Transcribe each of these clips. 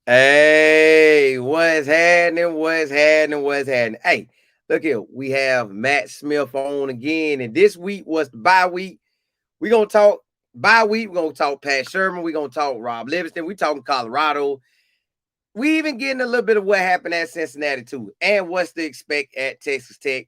Hey, what's happening? What's happening? What's happening? Hey, look here. We have Matt Smith on again, and this week was the bye week. We're gonna talk bye week. We're gonna talk Pat Shurmur. We're gonna talk Rob Livingston. We talking Colorado. We even getting a little bit of what happened at Cincinnati too, and what's to expect at Texas Tech.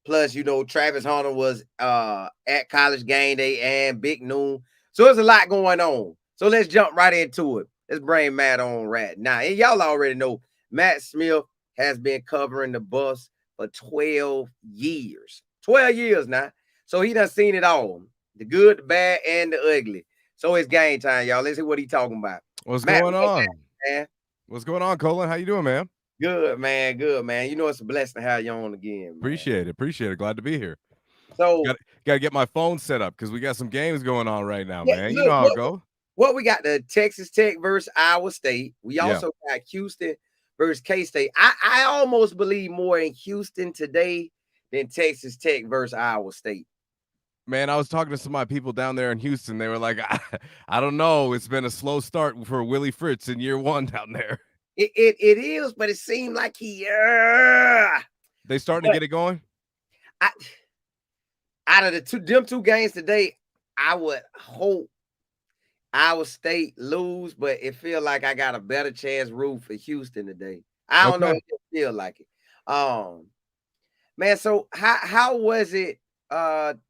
Plus, Travis Hunter was at college game day and big noon. So there's a lot going on. So let's jump right into it. Let's bring Matt on right now. And y'all already know Matt Smith has been covering the bus for 12 years. 12 years now. So he done seen it all. The good, the bad, and the ugly. So it's game time, y'all. Let's see what he talking about. What's Matt, going on? man? What's going on, Colin? How you doing, man? Good, man. Good, man. It's a blessing to have you on again, man. Appreciate it. Appreciate it. Glad to be here. So, Got to get my phone set up because we got some games going on right now, yeah, man. You know look, how it go. what we got, the Texas Tech versus Iowa State. We Yeah, also got Houston versus K-State. I almost believe more in Houston today than Texas Tech versus Iowa State. man. I was talking to some of my people down there in Houston. They were like, I don't know. It's been a slow start for Willie Fritz in year one down there. It is, but it seemed like he They starting to get it going. I, out of them two games today, I would hope Iowa State lose, but it feel like I got a better chance root for Houston today. I don't know, Okay. it just feel like it. Um, Man, so how was it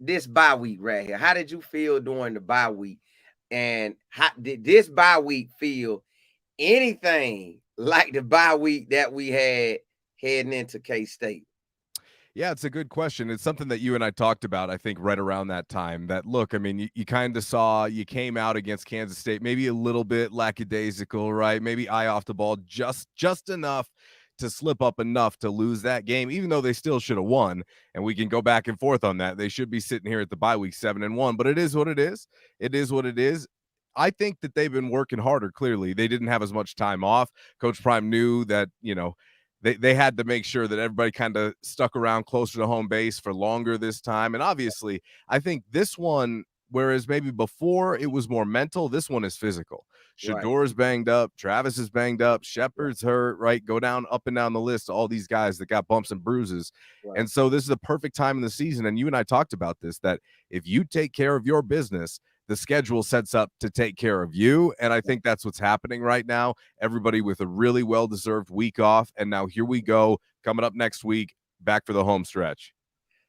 this bye week right here? How did you feel during the bye week? And how did this bye week feel anything like the bye week that we had heading into K-State? Yeah, it's a good question. It's something that you and I talked about, I think, right around that time. That look, I mean, you kind of saw you came out against Kansas State, maybe a little bit lackadaisical, right? Maybe eye off the ball just enough to slip up enough to lose that game, even though they still should have won. And we can go back and forth on that. They should be sitting here at the bye week 7-1, but it is what it is. It is what it is. I think that they've been working harder. Clearly, they didn't have as much time off. Coach Prime knew that, they had to make sure that everybody kind of stuck around closer to home base for longer this time. And obviously, I think this one, whereas maybe before it was more mental, this one is physical. Right. Shador's banged up, Travis is banged up, Right. Shepard's hurt, right? Go down up and down the list, all these guys that got bumps and bruises. Right. And so this is a perfect time in the season. And you and I talked about this, that if you take care of your business, the schedule sets up to take care of you. And I think that's what's happening right now. Everybody with a really well-deserved week off. And now here we go, coming up next week, back for the home stretch.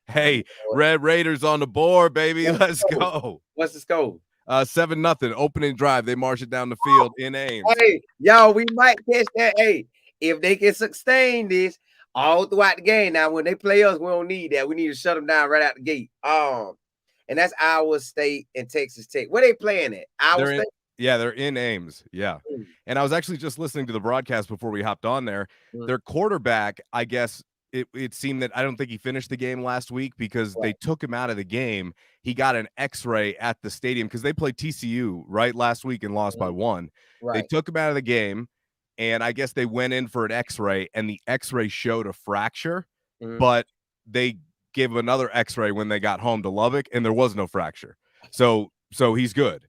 Oh, Hey, Red Raiders on the board, baby. what's the Let's score? go. What's the score? 7-0, opening drive. They march it down the field in Ames. Hey, y'all, we might catch that. Hey, if they can sustain this all throughout the game. Now, when they play us, we don't need that. We need to shut them down right out the gate. And that's Iowa State and Texas Tech. Where they playing at? Iowa They're in, State. yeah, they're in Ames. Yeah. And I was actually just listening to the broadcast before we hopped on there. Mm-hmm. Their quarterback, I guess it seemed that I don't think he finished the game last week because Right. they took him out of the game. He got an X-ray at the stadium because they played TCU right last week and lost by 1. They Right. took him out of the game, and I guess they went in for an X-ray, and the X-ray showed a fracture, Mm-hmm. but they gave him another X-ray when they got home to Lubbock, and there was no fracture. So he's good,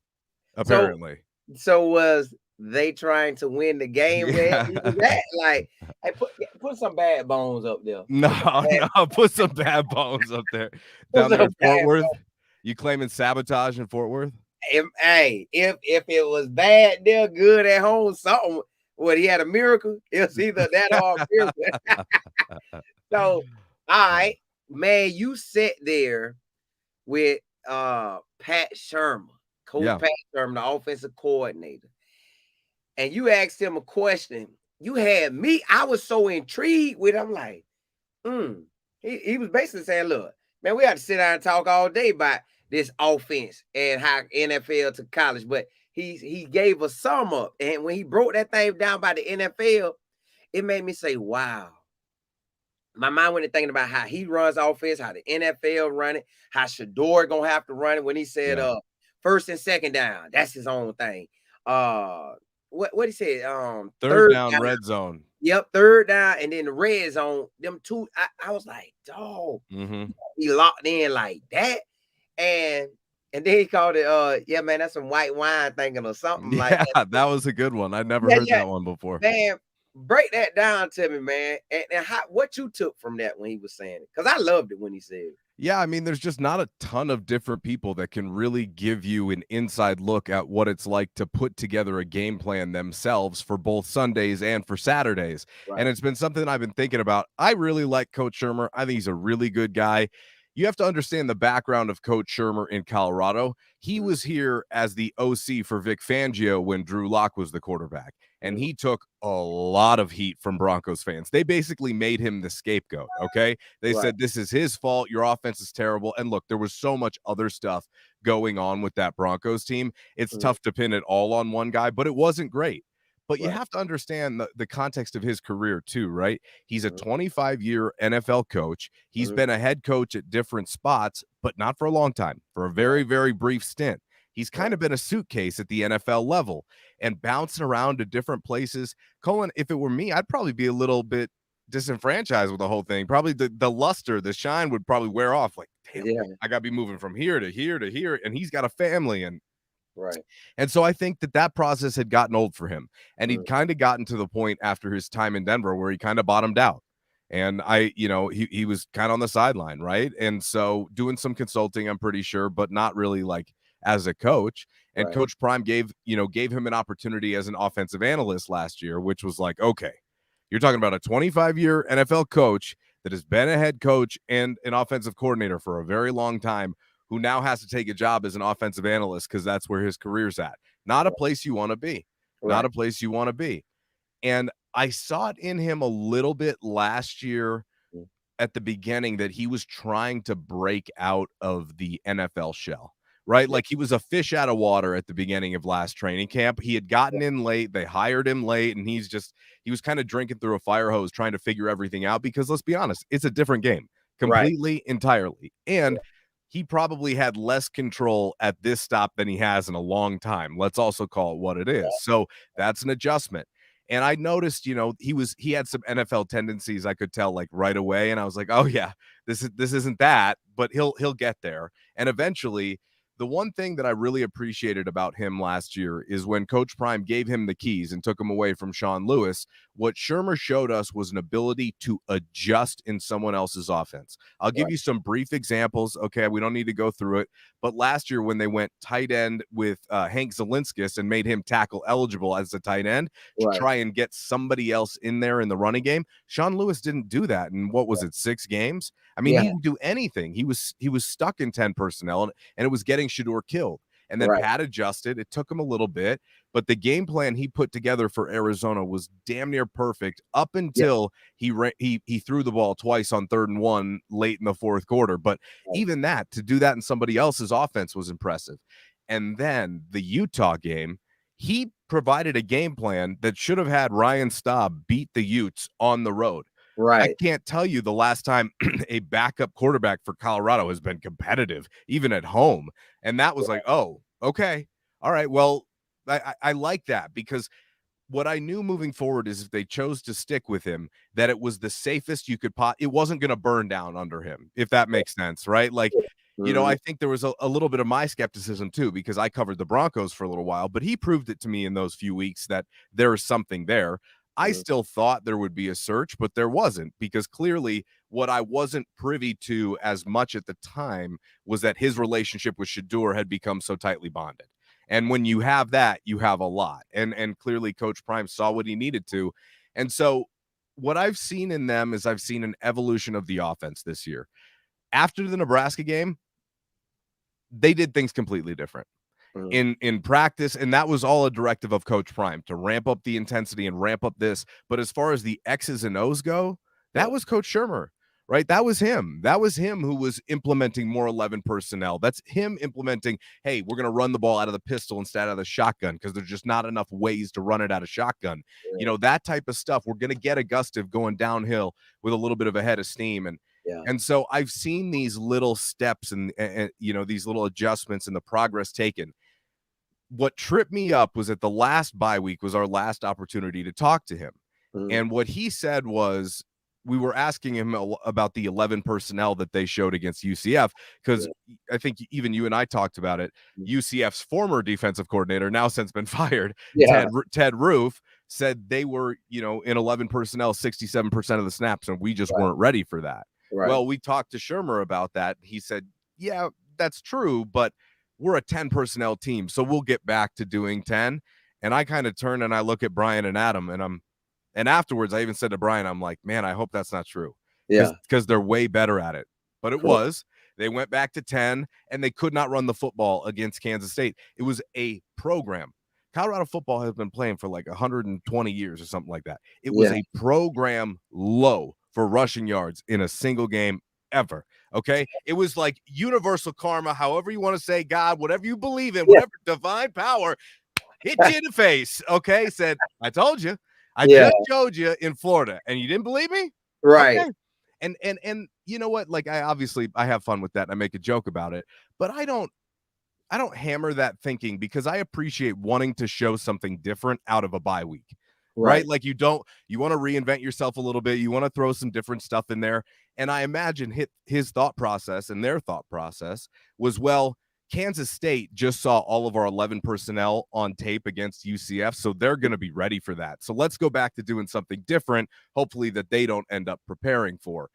So, apparently. so was they trying to win the game where he was Yeah. at? Like, hey, put some bad bones up there. No, put some bad bones up there. Put Down there some in Fort bad Worth. bones. You claiming sabotage in Fort Worth? If it was bad there, good at home, something. What, he had a miracle? It was either that or a miracle. So, all right, man, you sit there with Pat Shurmur, Coach Yeah. Pat Shurmur, the offensive coordinator, and you asked him a question. You had me, I was so intrigued with him, like, he was basically saying, look, man, we had to sit down and talk all day about this offense and how NFL to college, but he gave a sum up. And when he broke that thing down by the NFL, it made me say, wow. My mind went to thinking about how he runs offense, how the NFL run it, how Shador gonna have to run it when he said Yeah. first and second down. That's his own thing. What he said, Third down, red zone. Yep, third down, and then the red zone. Them two, I was like, dog, Mm-hmm. he locked in like that. And And then he called it, yeah, man, that's some white wine thinking or something like Yeah, that. that was a good one. I never Yeah, heard yeah. that one before. Man, break that down to me, man. And what you took from that when he was saying it. Because I loved it when he said it. Yeah, I mean, there's just not a ton of different people that can really give you an inside look at what it's like to put together a game plan themselves for both Sundays and for Saturdays. And Right. it's been something I've been thinking about. I really like Coach Shurmur. I think he's a really good guy. You have to understand the background of Coach Shurmur in Colorado. He Mm, was here as the OC for Vic Fangio when Drew Lock was the quarterback, and mm, he took a lot of heat from Broncos fans. They basically made him the scapegoat, okay? They right. said, this is his fault. Your offense is terrible. And look, there was so much other stuff going on with that Broncos team. It's Mm, tough to pin it all on one guy, but it wasn't great. But you right. have to understand the context of his career, too, right? He's a Mm, 25-year NFL coach. He's mm, been a head coach at different spots, but not for a long time, for a very, right. very brief stint. He's kind Right. of been a suitcase at the NFL level and bouncing around to different places. Colin, if it were me, I'd probably be a little bit disenfranchised with the whole thing. Probably the luster, the shine would probably wear off. Like, damn, Yeah. I gotta be moving from here to here to here, and he's got a family, Right. and so I think that process had gotten old for him, and he'd Mm, kind of gotten to the point after his time in Denver where he kind of bottomed out. And he was kind of on the sideline, right? And so doing some consulting, I'm pretty sure, but not really like as a coach. And right. Coach Prime gave him an opportunity as an offensive analyst last year, which was like, okay, you're talking about a 25-year NFL coach that has been a head coach and an offensive coordinator for a very long time, who now has to take a job as an offensive analyst because that's where his career's at. Not a place you want to be. Not Right. a place you want to be. And I saw it in him a little bit last year Mm, at the beginning that he was trying to break out of the NFL shell, right? yeah. Like he was a fish out of water at the beginning of last training camp. He had gotten in late, they hired him late, and he was kind of drinking through a fire hose trying to figure everything out because let's be honest, it's a different game Right. completely, entirely. And Yeah. he probably had less control at this stop than he has in a long time. Let's also call it what it is. So that's an adjustment. And I noticed, he had some NFL tendencies I could tell like right away. And I was like, oh yeah, this isn't that, but he'll get there. And eventually, the one thing that I really appreciated about him last year is when Coach Prime gave him the keys and took him away from Sean Lewis, what Shurmur showed us was an ability to adjust in someone else's offense. I'll give Right. you some brief examples. Okay, we don't need to go through it. But last year, when they went tight end with Hank Zielinskis and made him tackle eligible as a tight end to Right. try and get somebody else in there in the running game, Sean Lewis didn't do that. And what was it, 6 games? I mean, he Yeah. didn't do anything. He was stuck in 10 personnel, and it was getting Shador killed. And then Right. Pat adjusted. It took him a little bit, but the game plan he put together for Arizona was damn near perfect up Yeah. until he threw the ball twice on 3rd and 1 late in the 4th quarter. But Right. even that, to do that in somebody else's offense was impressive. And then the Utah game, he provided a game plan that should have had Ryan Staub beat the Utes on the road. I Right. can't tell you the last time a backup quarterback for Colorado has been competitive, even at home. And that was like, oh, okay. All right. Well, I like that because what I knew moving forward is if they chose to stick with him, that it was the safest you could it wasn't going to burn down under him, if that makes sense, right? Like, Mhm. I think there was a little bit of my skepticism too, because I covered the Broncos for a little while, but he proved it to me in those few weeks that there is something there. I Mhm. still thought there would be a search, but there wasn't, because clearly what I wasn't privy to as much at the time was that his relationship with Shador had become so tightly bonded. And when you have that, you have a lot. And clearly Coach Prime saw what he needed to. And so what I've seen in them is I've seen an evolution of the offense this year. After the Nebraska game, they did things completely different Mhm. in practice, and that was all a directive of Coach Prime to ramp up the intensity and ramp up this. But as far as the X's and O's go, Yeah. that was Coach Shurmur, right? That was him. That was him who was implementing more 11 personnel. That's him implementing, hey, we're going to run the ball out of the pistol instead of the shotgun because there's just not enough ways to run it out of shotgun. That type of stuff. We're going to get Augustive going downhill with a little bit of a head of steam. Yeah. And so I've seen these little steps and these little adjustments and the progress taken. What tripped me up was at the last bye week was our last opportunity to talk to him. Mhm. And what he said was we were asking him about the 11 personnel that they showed against UCF, because I think even you and I talked about it. UCF's former defensive coordinator, now since been fired, Ted Roof, said they were, in 11 personnel 67% of the snaps, and we just weren't ready for that. Well, we talked to Shurmur about that. He said, yeah, that's true, but we're a 10 personnel team, so we'll get back to doing 10. And I kind of turn and I look at Brian and Adam, and afterwards I even said to Brian, I'm like, man, I hope that's not true, because they're way better at it. But it was. They went back to 10, and they could not run the football against Kansas State. It was a program. Colorado football has been playing for like 120 years or something like that. It was a program low for rushing yards in a single game ever. Okay. It was like universal karma, however you want to say, God, whatever you believe in, whatever divine power hit you in the face. Okay. Said, I told you, I just showed you in Florida, and you didn't believe me. Right. Okay. And you know what? Like, I have fun with that, and I make a joke about it, but I don't hammer that thinking, because I appreciate wanting to show something different out of a bye week. Right? Like, you want to reinvent yourself a little bit. You want to throw some different stuff in there. And I imagine his thought process and their thought process was, well, Kansas State just saw all of our 11 personnel on tape against UCF, so they're going to be ready for that. So let's go back to doing something different, hopefully that they don't end up preparing for.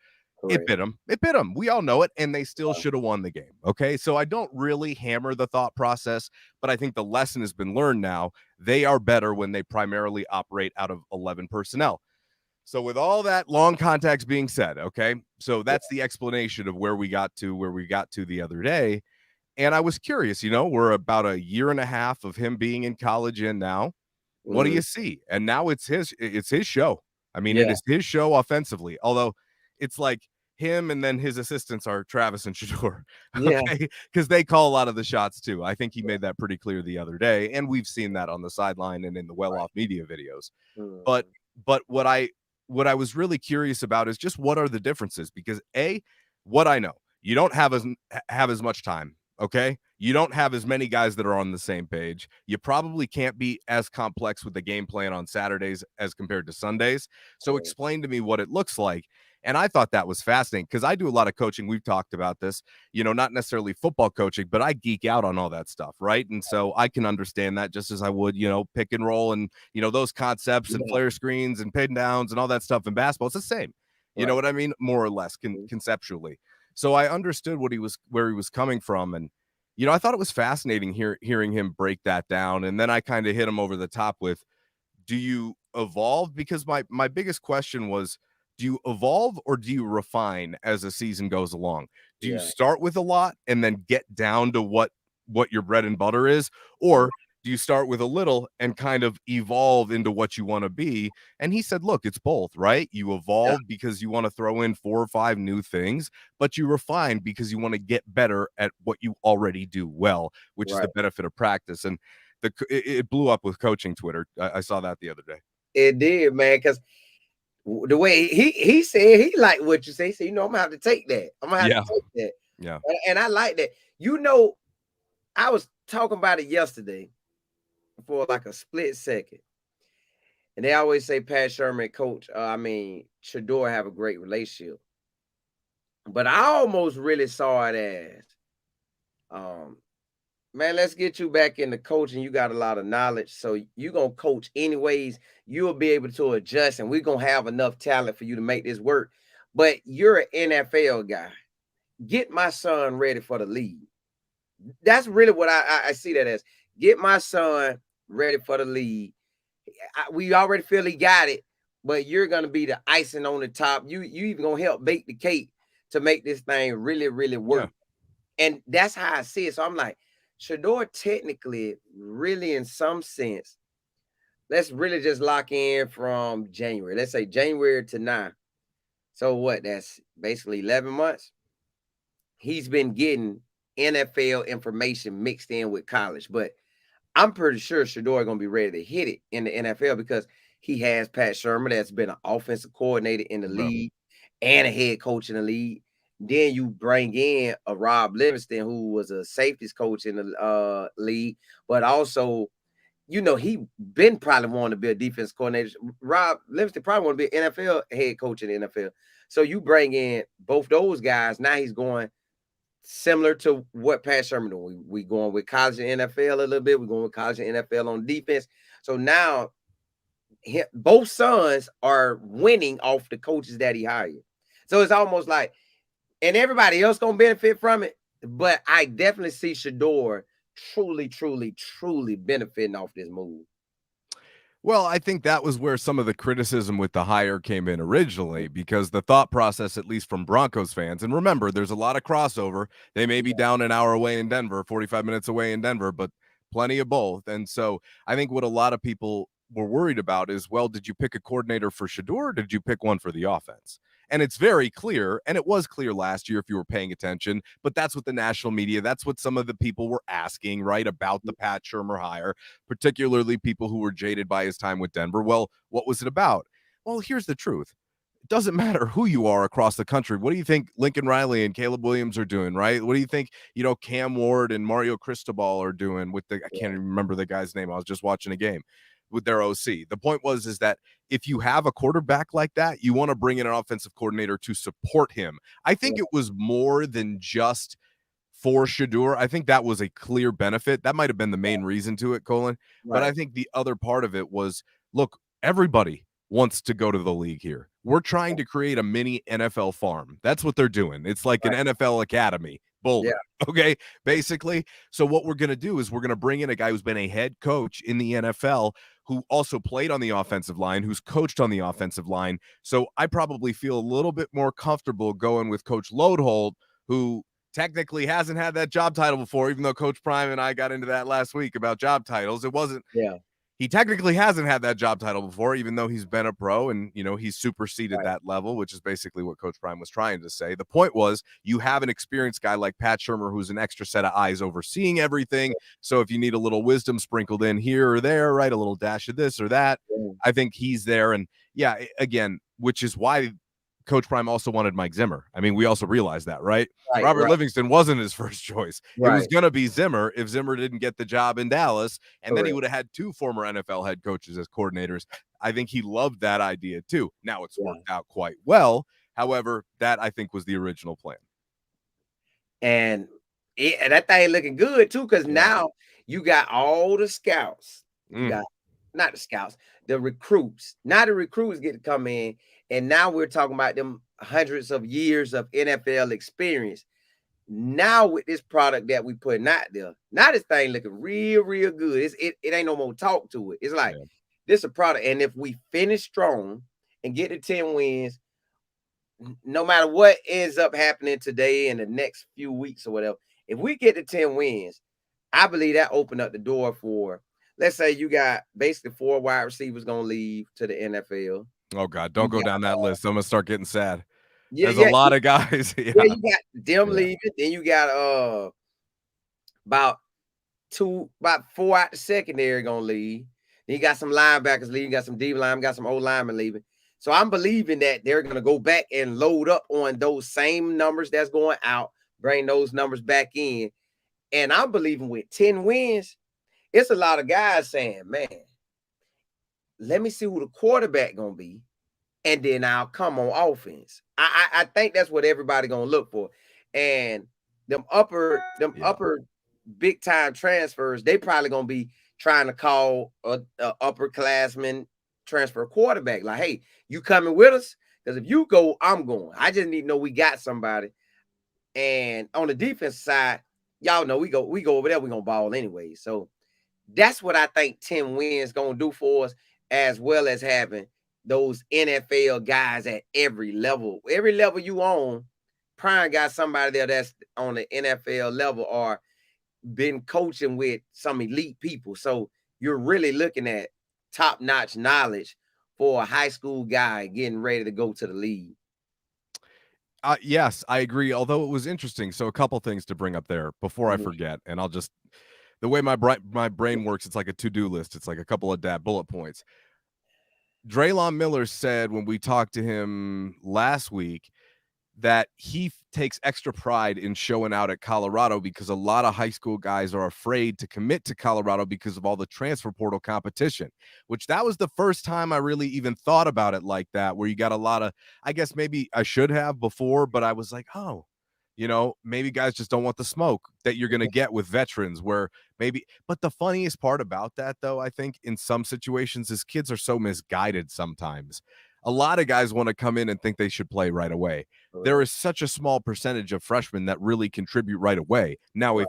It bit them. We all know it, and they still should have won the game. Okay, so I don't really hammer the thought process, but I think the lesson has been learned now. They are better when they primarily operate out of 11 personnel. So with all that long context being said, okay, so that's the explanation of where we got to the other day. And I was curious, we're about a year and a half of him being in college in now. What do you see? And now it's his show. I mean, it is his show offensively, although it's like him and then his assistants are Travis and Shurmur, okay? Because they call a lot of the shots too. I think he made that pretty clear the other day, and we've seen that on the sideline and in the well-off media videos. But what I was really curious about is just what are the differences? Because what I know, you don't have as much time. Okay, you don't have as many guys that are on the same page. You probably can't be as complex with the game plan on Saturdays as compared to Sundays. So explain to me what it looks like. And I thought that was fascinating, because I do a lot of coaching. We've talked about this, not necessarily football coaching, but I geek out on all that stuff, right? And so I can understand that just as I would, pick and roll and, those concepts and flare screens and pin downs and all that stuff in basketball. It's the same. You know what I mean? More or less conceptually. So I understood where he was coming from. And, I thought it was fascinating hearing him break that down. And then I kind of hit him over the top with, do you evolve? Because my biggest question was, do you evolve or do you refine as the season goes along? Do you start with a lot and then get down to what your bread and butter is? Or do you start with a little and kind of evolve into what you want to be? And he said, look, it's both, right? You evolve because you want to throw in 4 or 5 new things, but you refine because you want to get better at what you already do well, which is the benefit of practice. And it blew up with coaching Twitter. I saw that the other day. It did, man, because the way he said, he liked what you say. He said, I'm gonna have to take that. I'm gonna have to take that. Yeah. And I like that. I was talking about it yesterday for like a split second. And they always say Pat Shurmur and Coach, Shedeur have a great relationship. But I almost really saw it as, man, let's get you back into coaching. You got a lot of knowledge, so you're going to coach anyways. You'll be able to adjust, and we're going to have enough talent for you to make this work. But you're an NFL guy. Get my son ready for the league. That's really what I see that as. Get my son ready for the league. We already feel he got it, but you're going to be the icing on the top. You even going to help bake the cake to make this thing really, really work. Yeah. And that's how I see it. So I'm like, Shedeur technically, really in some sense, let's really just lock in from January. Let's say January to now. So what? That's basically 11 months. He's been getting NFL information mixed in with college, but I'm pretty sure Shedeur going to be ready to hit it in the NFL because he has Pat Shurmur that's been an offensive coordinator in the league and a head coach in the league. Then you bring in a Rob Livingston, who was a safeties coach in the league, but also he been probably wanting to be a defense coordinator. Rob Livingston probably want to be an NFL head coach in the NFL. So you bring in both those guys. Now he's going similar to what Pat Sherman doing. We going with college and NFL a little bit. We're going with college and NFL on defense. So now both sons are winning off the coaches that he hired. So it's almost like, and everybody else gonna benefit from it. But I definitely see Shador truly benefiting off this move. Well, I think that was where some of the criticism with the hire came in originally, because the thought process, at least from Broncos fans, and remember, there's a lot of crossover. They may be down an hour away in Denver, 45 minutes away in Denver, but plenty of both. And so I think what a lot of people were worried about is, well, did you pick a coordinator for Shador, or did you pick one for the offense? And it's very clear, and it was clear last year if you were paying attention, but that's what the national media, that's what some of the people were asking, right, about the Pat Shurmur hire, particularly people who were jaded by his time with Denver. Well, what was it about? Well, here's the truth. It doesn't matter who you are across the country. What do you think Lincoln Riley and Caleb Williams are doing, right? What do you think, Cam Ward and Mario Cristobal are doing with I can't even remember the guy's name. I was just watching a game with their OC. The point is that if you have a quarterback like that, you want to bring in an offensive coordinator to support him. I think it was more than just for Shador. I think that was a clear benefit. That might have been the main reason to it, Colin. Right. But I think the other part of it was, look, everybody wants to go to the league here. We're trying to create a mini NFL farm. That's what they're doing. It's like an NFL academy. Boulder. Yeah. Okay. Basically. So what we're going to do is we're going to bring in a guy who's been a head coach in the NFL, who also played on the offensive line, who's coached on the offensive line. So I probably feel a little bit more comfortable going with Coach Lodeholt, who technically hasn't had that job title before, even though Coach Prime and I got into that last week about job titles. It wasn't. Yeah. He technically hasn't had that job title before, even though he's been a pro and, he's superseded that level, which is basically what Coach Prime was trying to say. The point was, you have an experienced guy like Pat Shurmur, who's an extra set of eyes overseeing everything. So if you need a little wisdom sprinkled in here or there, right, a little dash of this or that, I think he's there. And yeah, again, which is why Coach Prime also wanted Mike Zimmer. I mean, we also realized that, right? Robert Livingston wasn't his first choice. It was going to be Zimmer if Zimmer didn't get the job in Dallas, and then he would have had two former NFL head coaches as coordinators. I think he loved that idea too. Now it's worked out quite well. However, that I think was the original plan. And that thing looking good too, because now you got all the scouts. You got not the scouts, the recruits. Now the recruits get to come in. And now we're talking about them hundreds of years of NFL experience. Now with this product that we putting out there, now this thing looking real good. It ain't no more talk to it. It's like this is a product. And if we finish strong and get to 10 wins, no matter what ends up happening today in the next few weeks or whatever, if we get to 10 wins, I believe that opened up the door for, let's say you got basically 4 wide receivers going to leave to the NFL. Oh, God, don't go down that list. I'm going to start getting sad. There's a lot of guys. You got them leaving. Then you got about 4 out the secondary going to leave. Then you got some linebackers leaving. You got some D line, got some O linemen leaving. So I'm believing that they're going to go back and load up on those same numbers that's going out, bring those numbers back in. And I'm believing with 10 wins, it's a lot of guys saying, man, let me see who the quarterback gonna be, and then I'll come on offense. I think that's what everybody gonna look for. And them upper big time transfers, they probably gonna be trying to call a upperclassman transfer quarterback. Like, hey, you coming with us? Because if you go, I'm going. I just need to know we got somebody. And on the defense side, y'all know we go over there, we gonna ball anyway. So that's what I think 10 wins gonna do for us, as well as having those NFL guys at every level. Every level you on, Prime got somebody there that's on the NFL level or been coaching with some elite people. So you're really looking at top-notch knowledge for a high school guy getting ready to go to the league. Yes, I agree. Although it was interesting. So a couple things to bring up there before I forget, and I'll just, the way my brain works, it's like a to-do list. It's like a couple of bullet points. Draylon Miller said when we talked to him last week that he takes extra pride in showing out at Colorado because a lot of high school guys are afraid to commit to Colorado because of all the transfer portal competition, which that was the first time I really even thought about it like that, where you got a lot of, I guess maybe I should have before, but I was like, oh, maybe guys just don't want the smoke that you're going to get with veterans where maybe, but the funniest part about that though, I think in some situations is kids are so misguided sometimes. A lot of guys want to come in and think they should play right away. There is such a small percentage of freshmen that really contribute right away. Now, if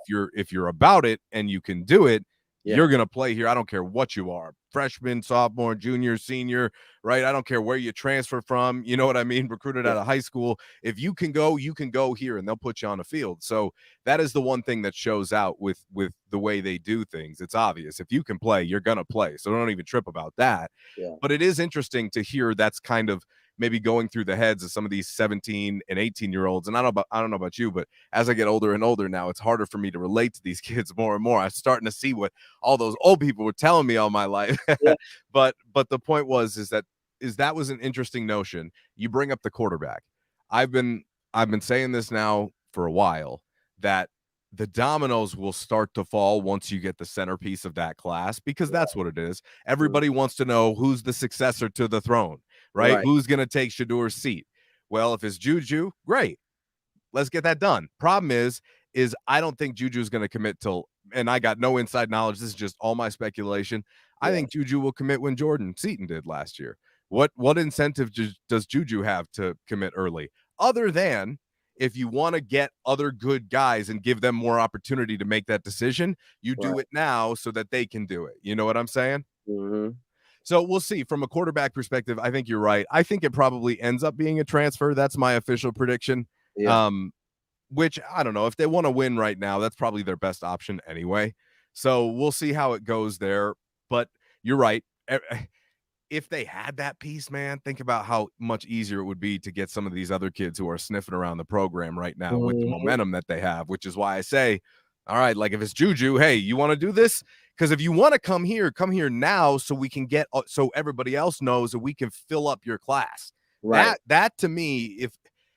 you're about it and you can do it, you're going to play here. I don't care what you are, freshman, sophomore, junior, senior, right? I don't care where you transfer from. You know what I mean? Recruited out of high school. If you can go here and they'll put you on the field. So that is the one thing that shows out with the way they do things. It's obvious. If you can play, you're going to play. So don't even trip about that. But it is interesting to hear that's kind of maybe going through the heads of some of these 17 and 18-year-olds. And I don't know about you, but as I get older and older now, it's harder for me to relate to these kids more and more. I'm starting to see what all those old people were telling me all my life. But the point is that was an interesting notion. You bring up the quarterback. I've been saying this now for a while that the dominoes will start to fall once you get the centerpiece of that class, because that's what it is. Everybody wants to know who's the successor to the throne, right? Who's going to take Shadur's seat? Well, if it's Juju, great. Let's get that done. Problem is I don't think Juju is going to commit till, and I got no inside knowledge. This is just all my speculation. I think Juju will commit when Jordan Seaton did last year. What incentive does Juju have to commit early? Other than if you want to get other good guys and give them more opportunity to make that decision, you do it now so that they can do it. You know what I'm saying? Mm-hmm. So we'll see. From a quarterback perspective, I think you're right. I think it probably ends up being a transfer. That's my official prediction. Which I don't know. If they want to win right now, that's probably their best option anyway. So we'll see how it goes there. But you're right. If they had that piece, man, think about how much easier it would be to get some of these other kids who are sniffing around the program right now with the momentum that they have, which is why I say, all right, like if it's Juju, hey, you want to do this? Because if you want to come here now so we can get, so everybody else knows that we can fill up your class. That to me,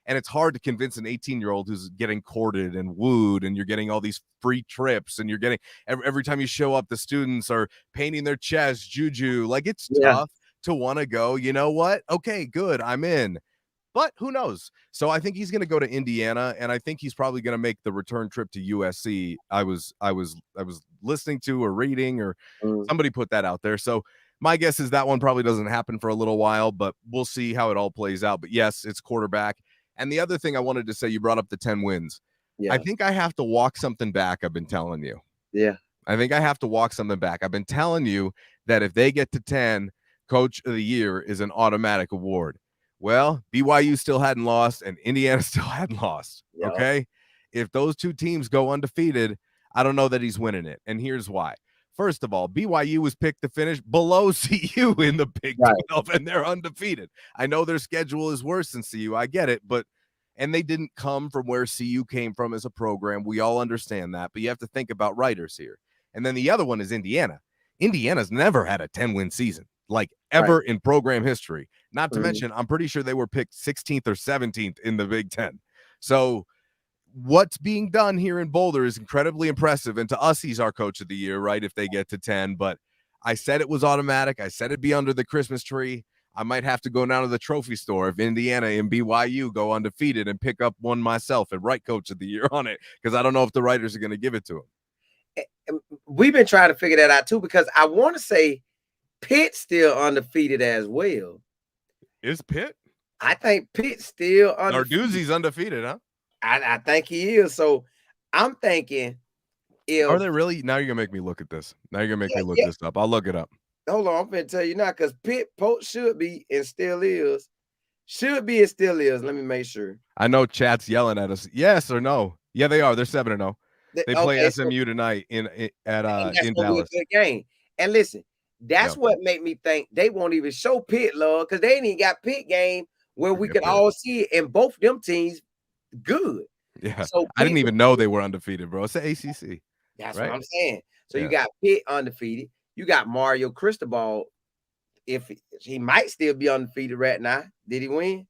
and it's hard to convince an 18-year-old who's getting courted and wooed, and you're getting all these free trips, and you're getting every time you show up, the students are painting their chest, Juju. Like it's tough to want to go, you know what? Okay, good, I'm in. But who knows? So I think he's going to go to Indiana, and I think he's probably going to make the return trip to USC. I was listening to or reading or somebody put that out there. So my guess is that one probably doesn't happen for a little while, but we'll see how it all plays out. But yes, it's quarterback. And the other thing I wanted to say, you brought up the 10 wins. I think I have to walk something back. I've been telling you. I think I have to walk something back. I've been telling you that if they get to 10, Coach of the Year is an automatic award. Well, BYU still hadn't lost and Indiana still hadn't lost. Okay. If those two teams go undefeated, I don't know that he's winning it. And here's why. First of all, BYU was picked to finish below CU in the Big 12, and they're undefeated. I know their schedule is worse than CU. I get it, and they didn't come from where CU came from as a program. We all understand that, but you have to think about writers here. And then the other one is Indiana. Indiana's never had a 10-win season, like ever in program history. Not to mention, I'm pretty sure they were picked 16th or 17th in the Big 10. So what's being done here in Boulder is incredibly impressive. And to us, he's our coach of the year, right? If they get to 10, but I said it was automatic. I said it'd be under the Christmas tree. I might have to go down to the trophy store if Indiana and BYU go undefeated and pick up one myself and write coach of the year on it. Cause I don't know if the writers are going to give it to him. We've been trying to figure that out too, because I want to say Pitt's still undefeated as well. Is Pitt? I think Pitt's still undefeated. Narduzzi's undefeated, huh? I think he is. So I'm thinking, are they really? Now you're gonna make me look at this. Now you're gonna make me look this up. I'll look it up. Hold on, I'm gonna tell you now, because Pitt should be and still is. Should be and still is. Let me make sure. I know chat's yelling at us. Yes or no? Yeah, they are. They're 7-0. They play SMU tonight in Dallas. Game. And listen, that's what made me think they won't even show Pitt love, because they ain't even got Pitt game where we could all see it, and both them teams good. Yeah. So I didn't even know they were undefeated, bro. It's the ACC. That's what I'm saying. So you got Pitt undefeated. You got Mario Cristobal. If he might still be undefeated right now. Did he win?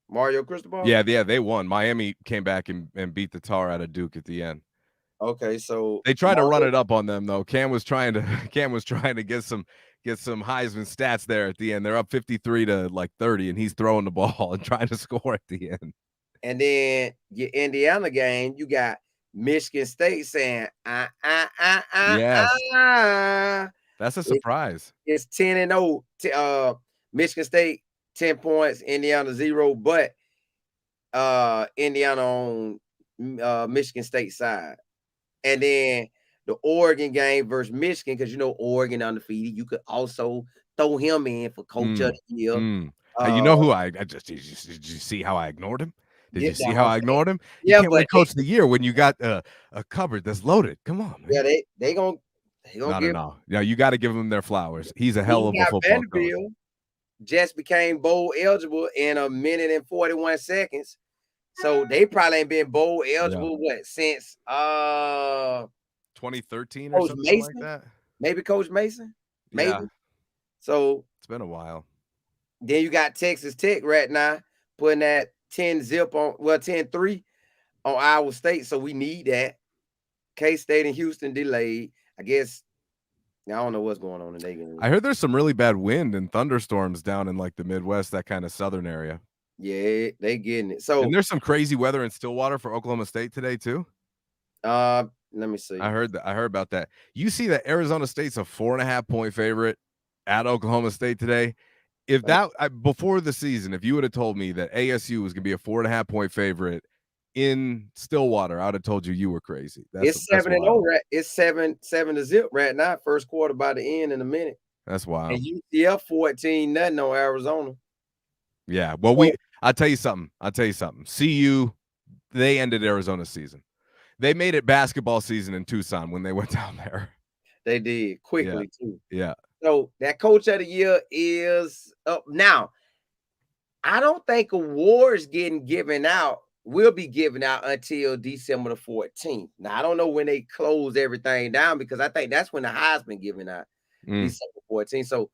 Mario Cristobal? Yeah, they won. Miami came back and beat the tar out of Duke at the end. Okay, so They tried to run it up on them though. Cam was trying to get some Heisman stats there at the end. They're up 53 to like 30, and he's throwing the ball and trying to score at the end. And then your Indiana game, you got Michigan State saying, Yes. That's a surprise. It's 10-0. Michigan State 10 points, Indiana 0, but Indiana on Michigan State side. And then the Oregon game versus Michigan, because you know Oregon undefeated. You could also throw him in for coach of the year. You know who I just did you see how I ignored him? Did you see how I ignored him? You Yeah, can't win coach of the year when you got a cupboard that's loaded. Come on, man. Yeah, they gonna give. No. Yeah, you got to give him their flowers. He's a hell of a football coach. Just became bowl eligible in 1 minute and 41 seconds. So they probably ain't been bowl eligible since 2013 or something Mason? Like that. Maybe Coach Mason. Maybe. Yeah. So it's been a while. Then you got Texas Tech right now putting that 10-0 on 10-3 on Iowa State. So we need that. K-State and Houston delayed. I guess I don't know what's going on in their game. I heard there's some really bad wind and thunderstorms down in like the Midwest, that kind of southern area. Yeah, they getting it. So and there's some crazy weather in Stillwater for Oklahoma State today too. Let me see. I heard about that. You see that Arizona State's a 4.5-point favorite at Oklahoma State today. If that before the season, if you would have told me that ASU was going to be a 4.5-point favorite in Stillwater, I would have told you were crazy. It's 7-0, right? It's 7-0 right now. First quarter by the end in a minute. That's wild. And UCF 14-0 on Arizona. Yeah. Well, I'll tell you something. CU, they ended Arizona's season. They made it basketball season in Tucson when they went down there. They did quickly too. Yeah. So that coach of the year is up now. I don't think awards will be given out until December the 14th. Now I don't know when they close everything down, because I think that's when the Heisman giving out December 14th. So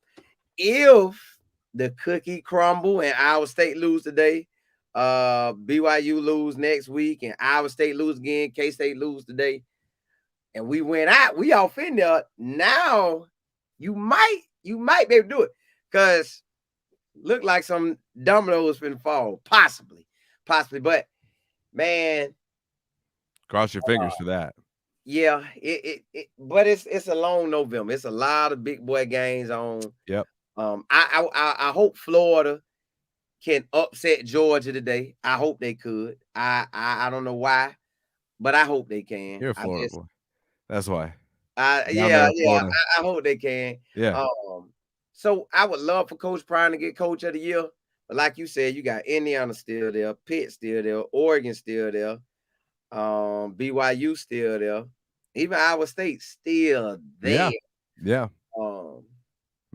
if the cookie crumble and Iowa State lose today, BYU lose next week, and Iowa State lose again, K-State lose today, and we went out, we off in there now. You might be able to do it, because look like some dominoes finna fall, possibly. But man, cross your fingers for that. Yeah, but it's a long November. It's a lot of big boy games on. Yep. I hope Florida can upset Georgia today. I hope they could. I don't know why, but I hope they can. You're a Florida boy. That's why. I hope they can. Yeah. So I would love for Coach Prime to get coach of the year. But like you said, you got Indiana still there, Pitt still there, Oregon still there, BYU still there, even Iowa State still there. Yeah.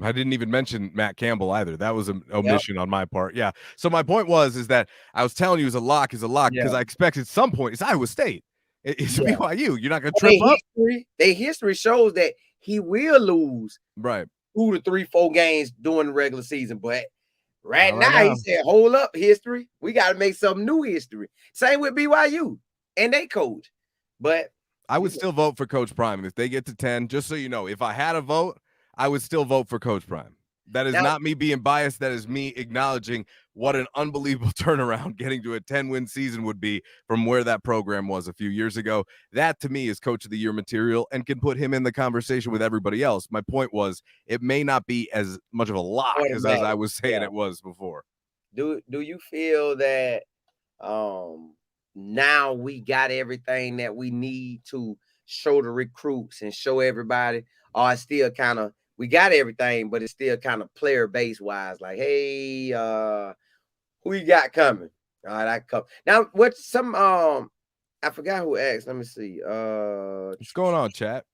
I didn't even mention Matt Campbell either. That was an omission on my part. Yeah. So my point is that I was telling you is a lock because I expected at some point it's Iowa State. It's BYU. You're not going to trip up. Their history shows that he will lose 2 to 3, 4 games during the regular season. But right now, he said, hold up, history. We got to make some new history. Same with BYU and they coach. But I would still vote for Coach Prime if they get to 10. Just so you know, if I had a vote, I would still vote for Coach Prime. That is not me being biased. That is me acknowledging what an unbelievable turnaround getting to a 10-win season would be from where that program was a few years ago. That, to me, is Coach of the Year material and can put him in the conversation with everybody else. My point was it may not be as much of a lock as I was saying it was before. Do you feel that now we got everything that we need to show the recruits and show everybody, or it's still kind of, we got everything, but it's still kind of player base wise, like, hey, who you got coming? All right, I come. Now, what some I forgot who asked. Let me see. What's going on, chat?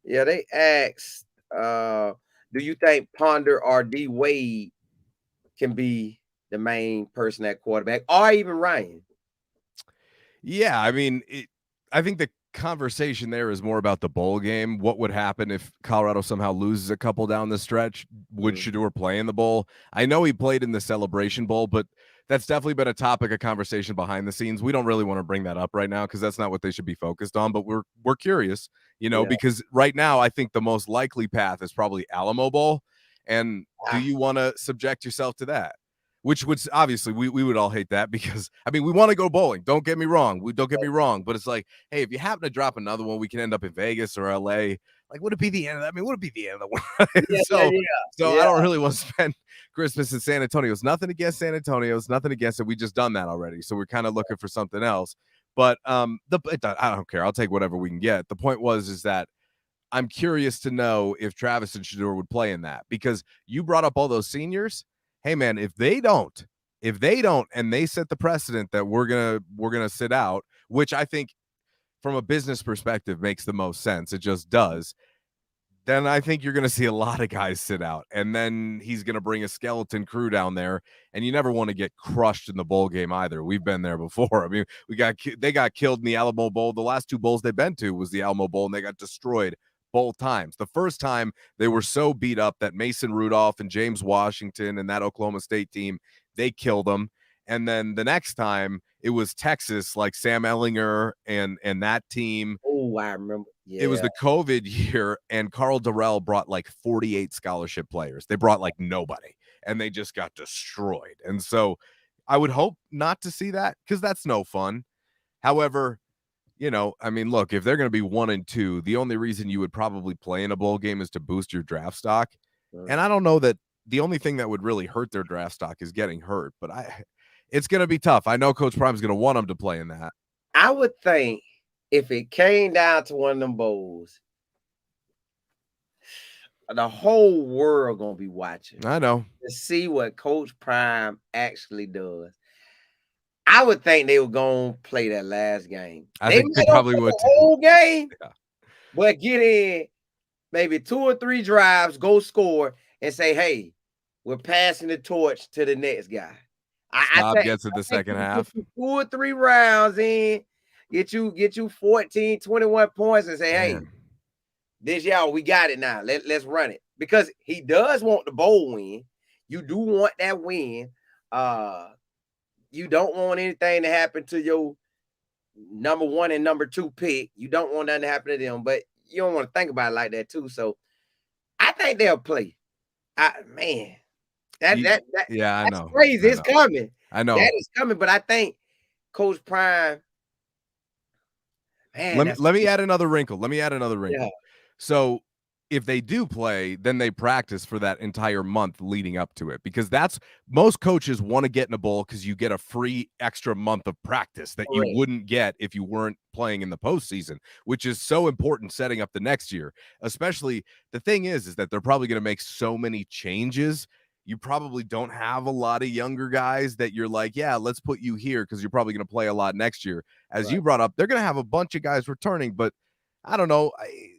Yeah, they asked, do you think Ponder or D Wade can be the main person at quarterback, or even Ryan? Yeah, I mean, I think the conversation there is more about the bowl game. What would happen if Colorado somehow loses a couple down the stretch? Would Shurmur play in the bowl? I know he played in the Celebration Bowl, but that's definitely been a topic of conversation behind the scenes. We don't really want to bring that up right now because that's not what they should be focused on. But we're curious, Yeah. because right now I think the most likely path is probably Alamo Bowl. And do you want to subject yourself to that? Which would obviously we would all hate that because I mean we want to go bowling. Don't get me wrong. Don't get me wrong. But it's like, hey, if you happen to drop another one, we can end up in Vegas or LA. Like, would it be the end of that? I mean, would it be the end of the world? Yeah, so yeah. I don't really want to spend Christmas in San Antonio. It's nothing against San Antonio. It's nothing against it. We just done that already. So we're kind of looking for something else. But I don't care. I'll take whatever we can get. The point is that I'm curious to know if Travis and Shurmur would play in that because you brought up all those seniors. Hey man, if they don't, and they set the precedent that we're gonna sit out, which I think from a business perspective makes the most sense. It just does. Then I think you're going to see a lot of guys sit out, and then he's going to bring a skeleton crew down there, and you never want to get crushed in the bowl game either. We've been there before. I mean, they got killed in the Alamo Bowl. The last two bowls they've been to was the Alamo Bowl, and they got destroyed both times. The first time they were so beat up that Mason Rudolph and James Washington and that Oklahoma State team, they killed them. And then the next time it was Texas, like Sam Ellinger and that team. Oh, I remember. Yeah. It was the COVID year, and Carl Durrell brought like 48 scholarship players. They brought like nobody, and they just got destroyed. And so I would hope not to see that because that's no fun. However, I mean, look, if they're going to be 1 and 2, the only reason you would probably play in a bowl game is to boost your draft stock. And I don't know that the only thing that would really hurt their draft stock is getting hurt, but it's going to be tough. I know Coach Prime's going to want them to play in that. I would think if it came down to one of them bowls, the whole world going to be watching. I know. To see what Coach Prime actually does. I would think they were going to play that last game. I think they probably would the whole game, yeah. But get in maybe 2 or 3 drives, go score, and say, hey, we're passing the torch to the next guy. Stop gets it the second half. 2 or 3 rounds in, get you 14, 21 points and say, hey, this y'all, we got it now. Let's run it. Because he does want the bowl win. You do want that win. You don't want anything to happen to your number 1 and number 2 pick. You don't want nothing to happen to them, but you don't want to think about it like that too. So I think they'll play. Man, I know. Crazy. It's coming. I know that is coming, but I think Coach Prime. Man, let me add another wrinkle. Yeah. So if they do play, then they practice for that entire month leading up to it, because that's most coaches want to get in a bowl because you get a free extra month of practice that you wouldn't get if you weren't playing in the postseason, which is so important setting up the next year. Especially the thing is that they're probably going to make so many changes. You probably don't have a lot of younger guys that you're like, yeah, let's put you here because you're probably going to play a lot next year. As you brought up, they're going to have a bunch of guys returning, but I don't know.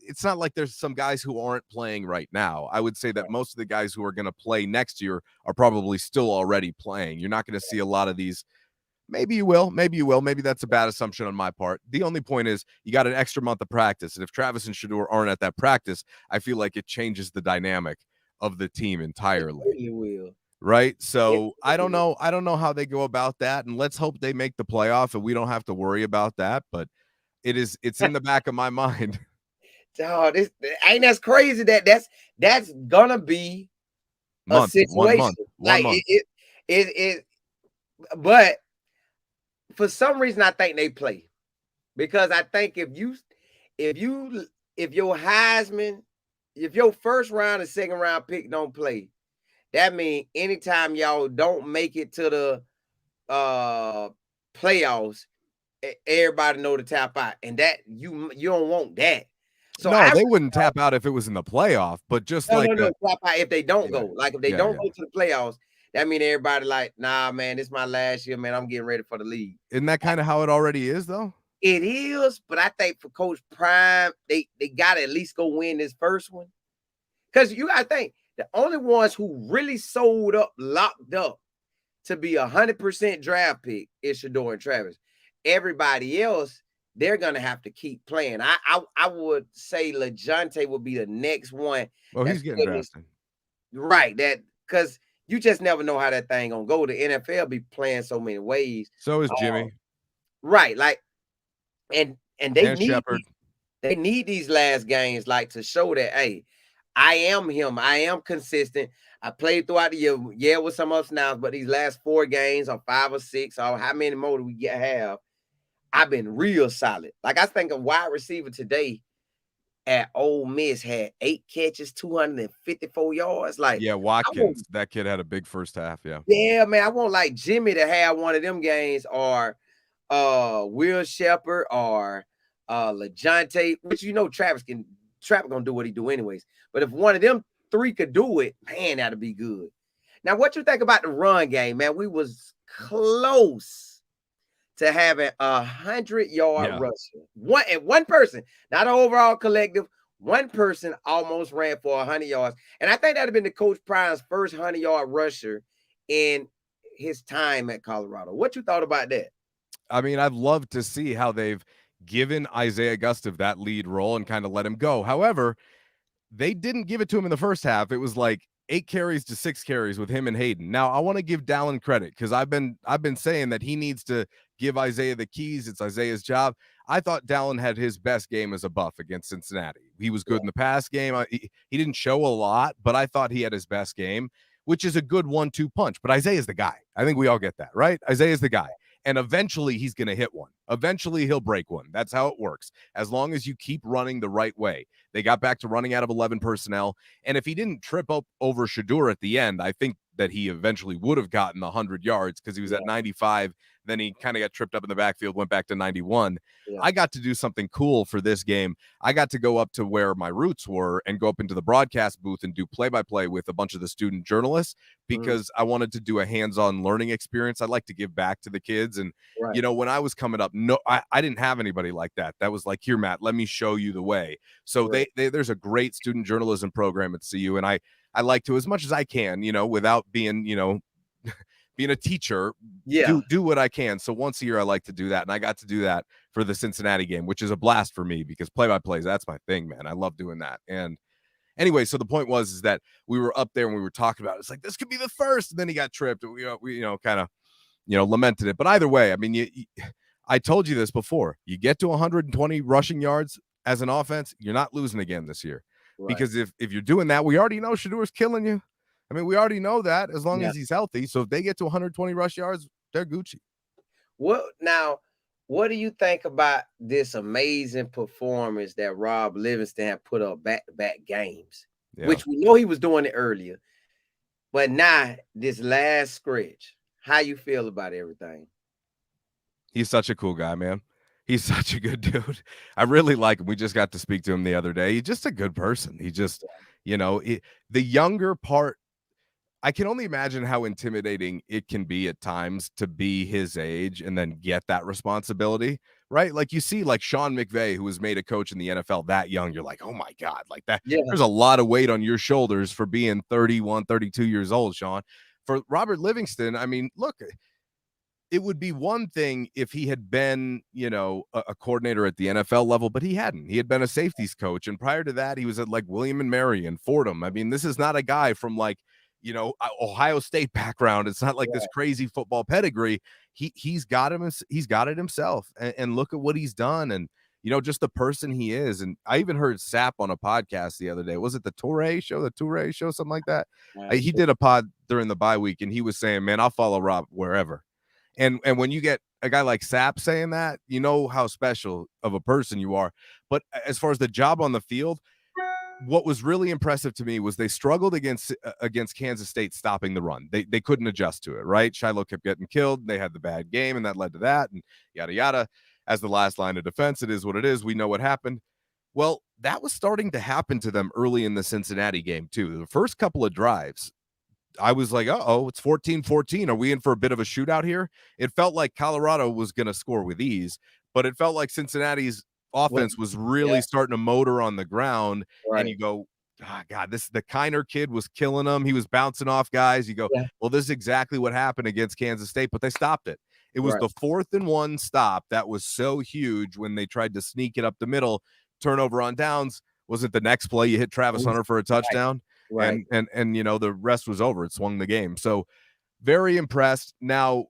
It's not like there's some guys who aren't playing right now. I would say that most of the guys who are going to play next year are probably still already playing. You're not going to see a lot of these. Maybe you will. Maybe that's a bad assumption on my part. The only point is you got an extra month of practice. And if Travis and Shurmur aren't at that practice, I feel like it changes the dynamic of the team entirely. It really will. Right. So I don't know. I don't know how they go about that. And let's hope they make the playoff and we don't have to worry about that. But it's in the back of my mind. Oh, that's crazy. That's gonna be a situation. 1 month. Like it. But for some reason, I think they play because I think if your Heisman, if your first round and second round pick don't play, that means anytime y'all don't make it to the playoffs, everybody know to tap out, and that you don't want that. So no, they wouldn't tap out if it was in the playoff, but just tap out if they don't go. Like if they don't go to the playoffs, that means everybody like, nah, man, this is my last year, man. I'm getting ready for the league. Isn't that kind of how it already is, though? It is, but I think for Coach Prime, they got to at least go win this first one. Because you got to think, the only ones who really sold up, locked up to be 100% draft pick is Shurmur and Travis. Everybody else, they're going to have to keep playing. I would say LeJounte would be the next one. Well, he's getting drafted. Right, that because you just never know how that thing gonna go. The NFL be playing so many ways. So is Um, Jimmy right, like, and and Shepard. they need these last games, like, to show that, hey, I am him. I am consistent. I played throughout the year, yeah, with some ups and downs, but these last 4 games or 5 or 6 or how many more do we have? I've been real solid. Like, I think a wide receiver today at Ole Miss had 8 catches, 254 yards. Like, Yeah, I want, Watkins. That kid had a big first half. Yeah. yeah, man, I want like Jimmy to have one of them games, or Will Shepherd, or LeJounte, which Travis gonna do what he do anyways. But if one of them three could do it, man, that'd be good. Now, what you think about the run game, man? We was close to having 100-yard Yeah. rusher. One person, not an overall collective. One person almost ran for 100 yards. And I think that'd have been the Coach Prime's first 100-yard rusher in his time at Colorado. What you thought about that? I mean, I've loved to see how they've given Isaiah Gustav that lead role and kind of let him go. However, they didn't give it to him in the first half. It was like 8 carries to 6 carries with him and Hayden. Now, I want to give Dallin credit because I've been saying that he needs to give Isaiah the keys. It's Isaiah's job. I thought Dallin had his best game as a buff against Cincinnati. He was good in the pass game. He didn't show a lot, but I thought he had his best game, which is a good 1-2 punch. But Isaiah's the guy. I think we all get that, right? Isaiah's the guy. And eventually he's going to hit one. Eventually he'll break one. That's how it works. As long as you keep running the right way. They got back to running out of 11 personnel. And if he didn't trip up over Shurmur at the end, I think that he eventually would have gotten the 100 yards because he was at 95. Then he kind of got tripped up in the backfield, went back to 91. Yeah. I got to do something cool for this game. I got to go up to where my roots were and go up into the broadcast booth and do play-by-play with a bunch of the student journalists because I wanted to do a hands-on learning experience. I'd like to give back to the kids. And, you know, when I was coming up, I didn't have anybody like that. That was like, here, Matt, let me show you the way. So there's a great student journalism program at CU. And I like to, as much as I can, you know, without being, you know, being a teacher, do what I can. So once a year, I like to do that. And I got to do that for the Cincinnati game, which is a blast for me because play-by-plays, that's my thing, man. I love doing that. And anyway, so the point is that we were up there and we were talking about it. It's like, this could be the first. And then he got tripped. We kind of, lamented it. But either way, I mean, I told you this before. You get to 120 rushing yards as an offense, you're not losing again this year. Right. Because if you're doing that, we already know Shadur's killing you. I mean, we already know that as long as he's healthy. So if they get to 120 rush yards, they're Gucci. What do you think about this amazing performance that Rob Livingston had put up back-to-back games, which we know he was doing it earlier, but now this last stretch, how you feel about everything? He's such a cool guy, man. He's such a good dude. I really like him. We just got to speak to him the other day. He's just a good person. He just, the younger part, I can only imagine how intimidating it can be at times to be his age and then get that responsibility, right? Like you see like Sean McVay, who was made a coach in the NFL that young. You're like, oh my God, like that. Yeah. There's a lot of weight on your shoulders for being 31, 32 years old, Sean. For Robert Livingston, I mean, look, it would be one thing if he had been, a coordinator at the NFL level, but he hadn't. He had been a safeties coach. And prior to that, he was at like William and Mary and Fordham. I mean, this is not a guy from like, Ohio State background. It's not like this crazy football pedigree. He's got it himself. And look at what he's done. And, just the person he is. And I even heard Sapp on a podcast the other day. Was it the Toure show, something like that? He did a pod during the bye week and he was saying, man, I'll follow Rob wherever. And when you get a guy like Sapp saying that, you know how special of a person you are. But as far as the job on the field, what was really impressive to me was they struggled against Kansas State stopping the run. They couldn't adjust to it, right? Shiloh kept getting killed. They had the bad game, and that led to that, and yada, yada. As the last line of defense, it is what it is. We know what happened. Well, that was starting to happen to them early in the Cincinnati game, too. The first couple of drives, I was like, it's 14-14. Are we in for a bit of a shootout here? It felt like Colorado was going to score with ease, but it felt like Cincinnati's offense was really starting to motor on the ground. Right. And you go, God, the Kiner kid was killing them. He was bouncing off guys. You go, well, this is exactly what happened against Kansas State, but they stopped it. It was the 4th and 1 stop that was so huge when they tried to sneak it up the middle, turnover on downs. Was it the next play you hit Travis Hunter for a touchdown? Right. And the rest was over. It swung the game. So very impressed. Now,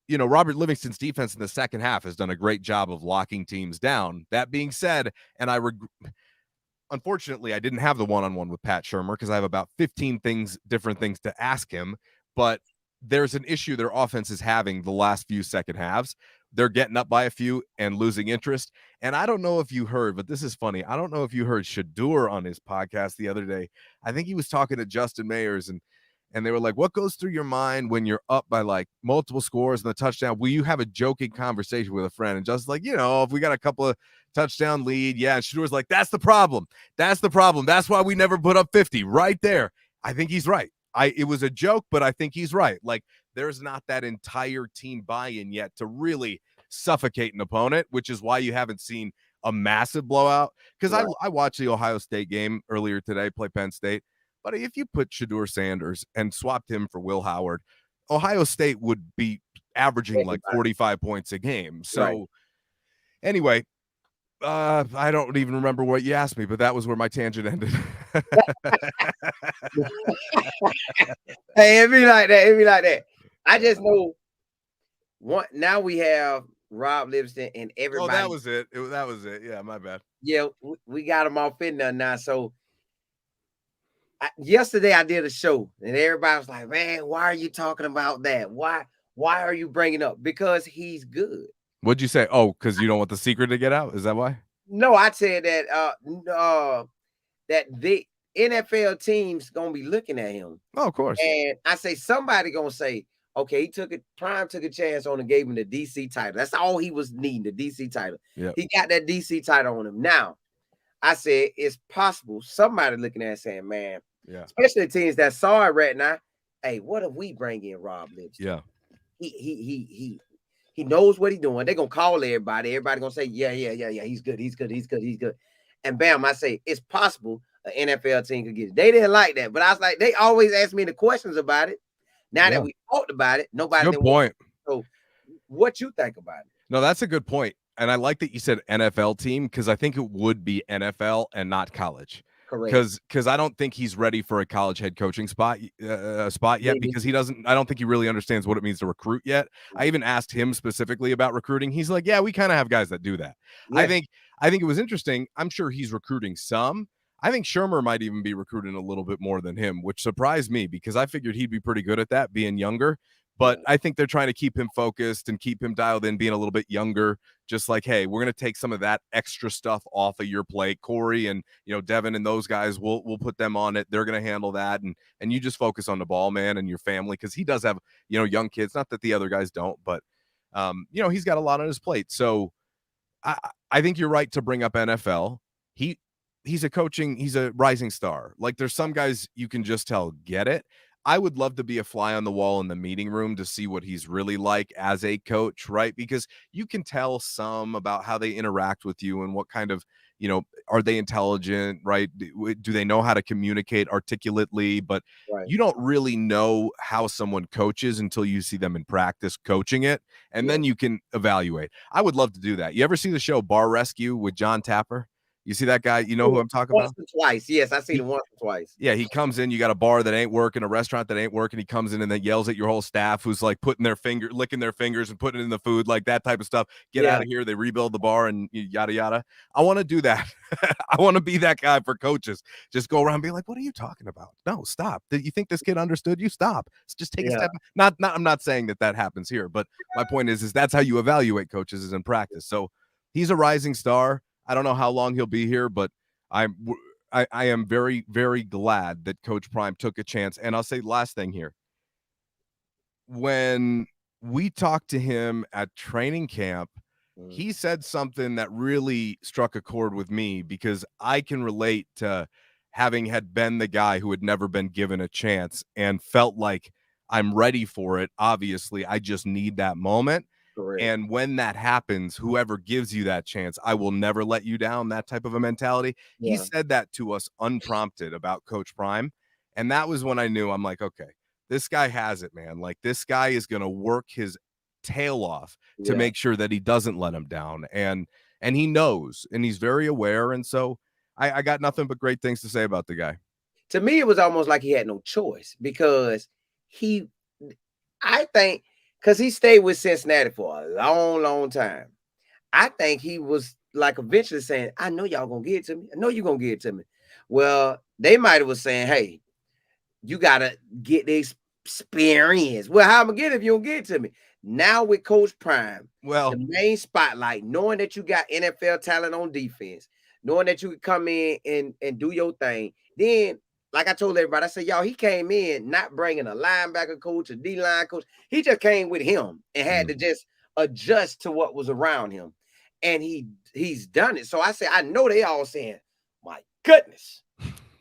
Robert Livingston's defense in the second half has done a great job of locking teams down. That being said, and unfortunately, I didn't have the one-on-one with Pat Shurmur because I have about 15 different things to ask him. But there's an issue their offense is having the last few second halves. They're getting up by a few and losing interest. And I don't know if you heard, but this is funny. I don't know if you heard Shurmur on his podcast the other day. I think he was talking to Justin Mayers, and they were like, what goes through your mind when you're up by like multiple scores and the touchdown? Will you have a joking conversation with a friend? And Justin's like, if we got a couple of touchdown lead, yeah. And Shador's like, that's the problem. That's the problem. That's why we never put up 50 right there. I think he's right. It was a joke, but I think he's right. Like, there's not that entire team buy-in yet to really suffocate an opponent, which is why you haven't seen a massive blowout. Because Right. I watched the Ohio State game earlier today, play Penn State. But if you put Shedeur Sanders and swapped him for Will Howard, Ohio State would be averaging like 45 points a game. So Right. anyway, I don't even remember what you asked me, but that was where my tangent ended. Hey, it be like that. It be like that. I just know now we have Rob Livingston and everybody. Oh, that was it. That was it. Yeah, my bad. Yeah, we got them off in there now. So yesterday I did a show and everybody was like, man, why are you talking about that? Why are you bringing up? Because he's good. What'd you say? Oh, because you don't want the secret to get out? Is that why? No, I said that that the NFL teams gonna be looking at him. Oh, of course. And I say somebody gonna say, okay, Prime took a chance on and gave him the DC title. That's all he was needing, the DC title. Yep. He got that DC title on him. Now, I said it's possible somebody looking at it saying, man, especially the teams that saw it right now. Hey, what if we bring in Rob Livingston? Yeah. He knows what he's doing. They're gonna call everybody. Everybody gonna say, yeah. He's good. And bam, I say it's possible an NFL team could get it. They didn't like that, but I was like, they always ask me the questions about it. Now that we talked about it, nobody. Good point. So, what you think about it? No, that's a good point. And I like that you said NFL team because I think it would be NFL and not college. Correct. Because I don't think he's ready for a college head coaching spot yet because he doesn't. I don't think he really understands what it means to recruit yet. I even asked him specifically about recruiting. He's like, yeah, we kind of have guys that do that. Yeah. I think it was interesting. I'm sure he's recruiting some. I think Shurmur might even be recruiting a little bit more than him, which surprised me because I figured he'd be pretty good at that being younger. But I think they're trying to keep him focused and keep him dialed in, being a little bit younger. Just like, hey, we're going to take some of that extra stuff off of your plate. Corey and, Devin and those guys, we'll put them on it. They're going to handle that. And you just focus on the ball, man, and your family. Because he does have, young kids. Not that the other guys don't, but, he's got a lot on his plate. So I think you're right to bring up NFL. He's a rising star. Like there's some guys you can just tell get it. I would love to be a fly on the wall in the meeting room to see what he's really like as a coach, right? Because you can tell some about how they interact with you and what kind of, are they intelligent, right? Do they know how to communicate articulately? But you don't really know how someone coaches until you see them in practice coaching it. And then you can evaluate. I would love to do that. You ever see the show Bar Rescue with John Tapper? You see that guy? You know who I'm talking about? Twice. Yes, I seen him once or twice. Yeah, he comes in. You got a bar that ain't working, a restaurant that ain't working. He comes in and then yells at your whole staff who's like licking their fingers and putting it in the food, like that type of stuff. Get out of here. They rebuild the bar and yada, yada. I want to do that. I want to be that guy for coaches. Just go around and be like, what are you talking about? No, stop. Did you think this kid understood you? Stop. Just take a step. I'm not saying that happens here, but my point is that's how you evaluate coaches is in practice. So he's a rising star. I don't know how long he'll be here, but I am very, very glad that Coach Prime took a chance. And I'll say last thing here. When we talked to him at training camp, he said something that really struck a chord with me because I can relate to having had been the guy who had never been given a chance and felt like I'm ready for it. Obviously, I just need that moment. Correct. And when that happens, whoever gives you that chance, I will never let you down, that type of a mentality. Yeah. He said that to us unprompted about Coach Prime. And that was when I knew I'm like, okay, this guy has it, man. Like this guy is going to work his tail off to make sure that he doesn't let him down. And he knows, and he's very aware. And so I got nothing but great things to say about the guy. to me, it was almost like he had no choice because I think, because he stayed with Cincinnati for a long, long time. I think he was like eventually saying, I know y'all gonna get it to me. I know you're gonna get it to me. Well, they might have was saying, hey, you gotta get the experience. Well, how am I gonna get it if you don't get it to me? Now with Coach Prime, Well, the main spotlight, knowing that you got NFL talent on defense, knowing that you could come in and do your thing. Then, like I told everybody, I said, y'all, he came in not bringing a linebacker coach, a D-line coach. He just came with him and had to just adjust to what was around him. And he's done it. So I say, I know they all saying, my goodness,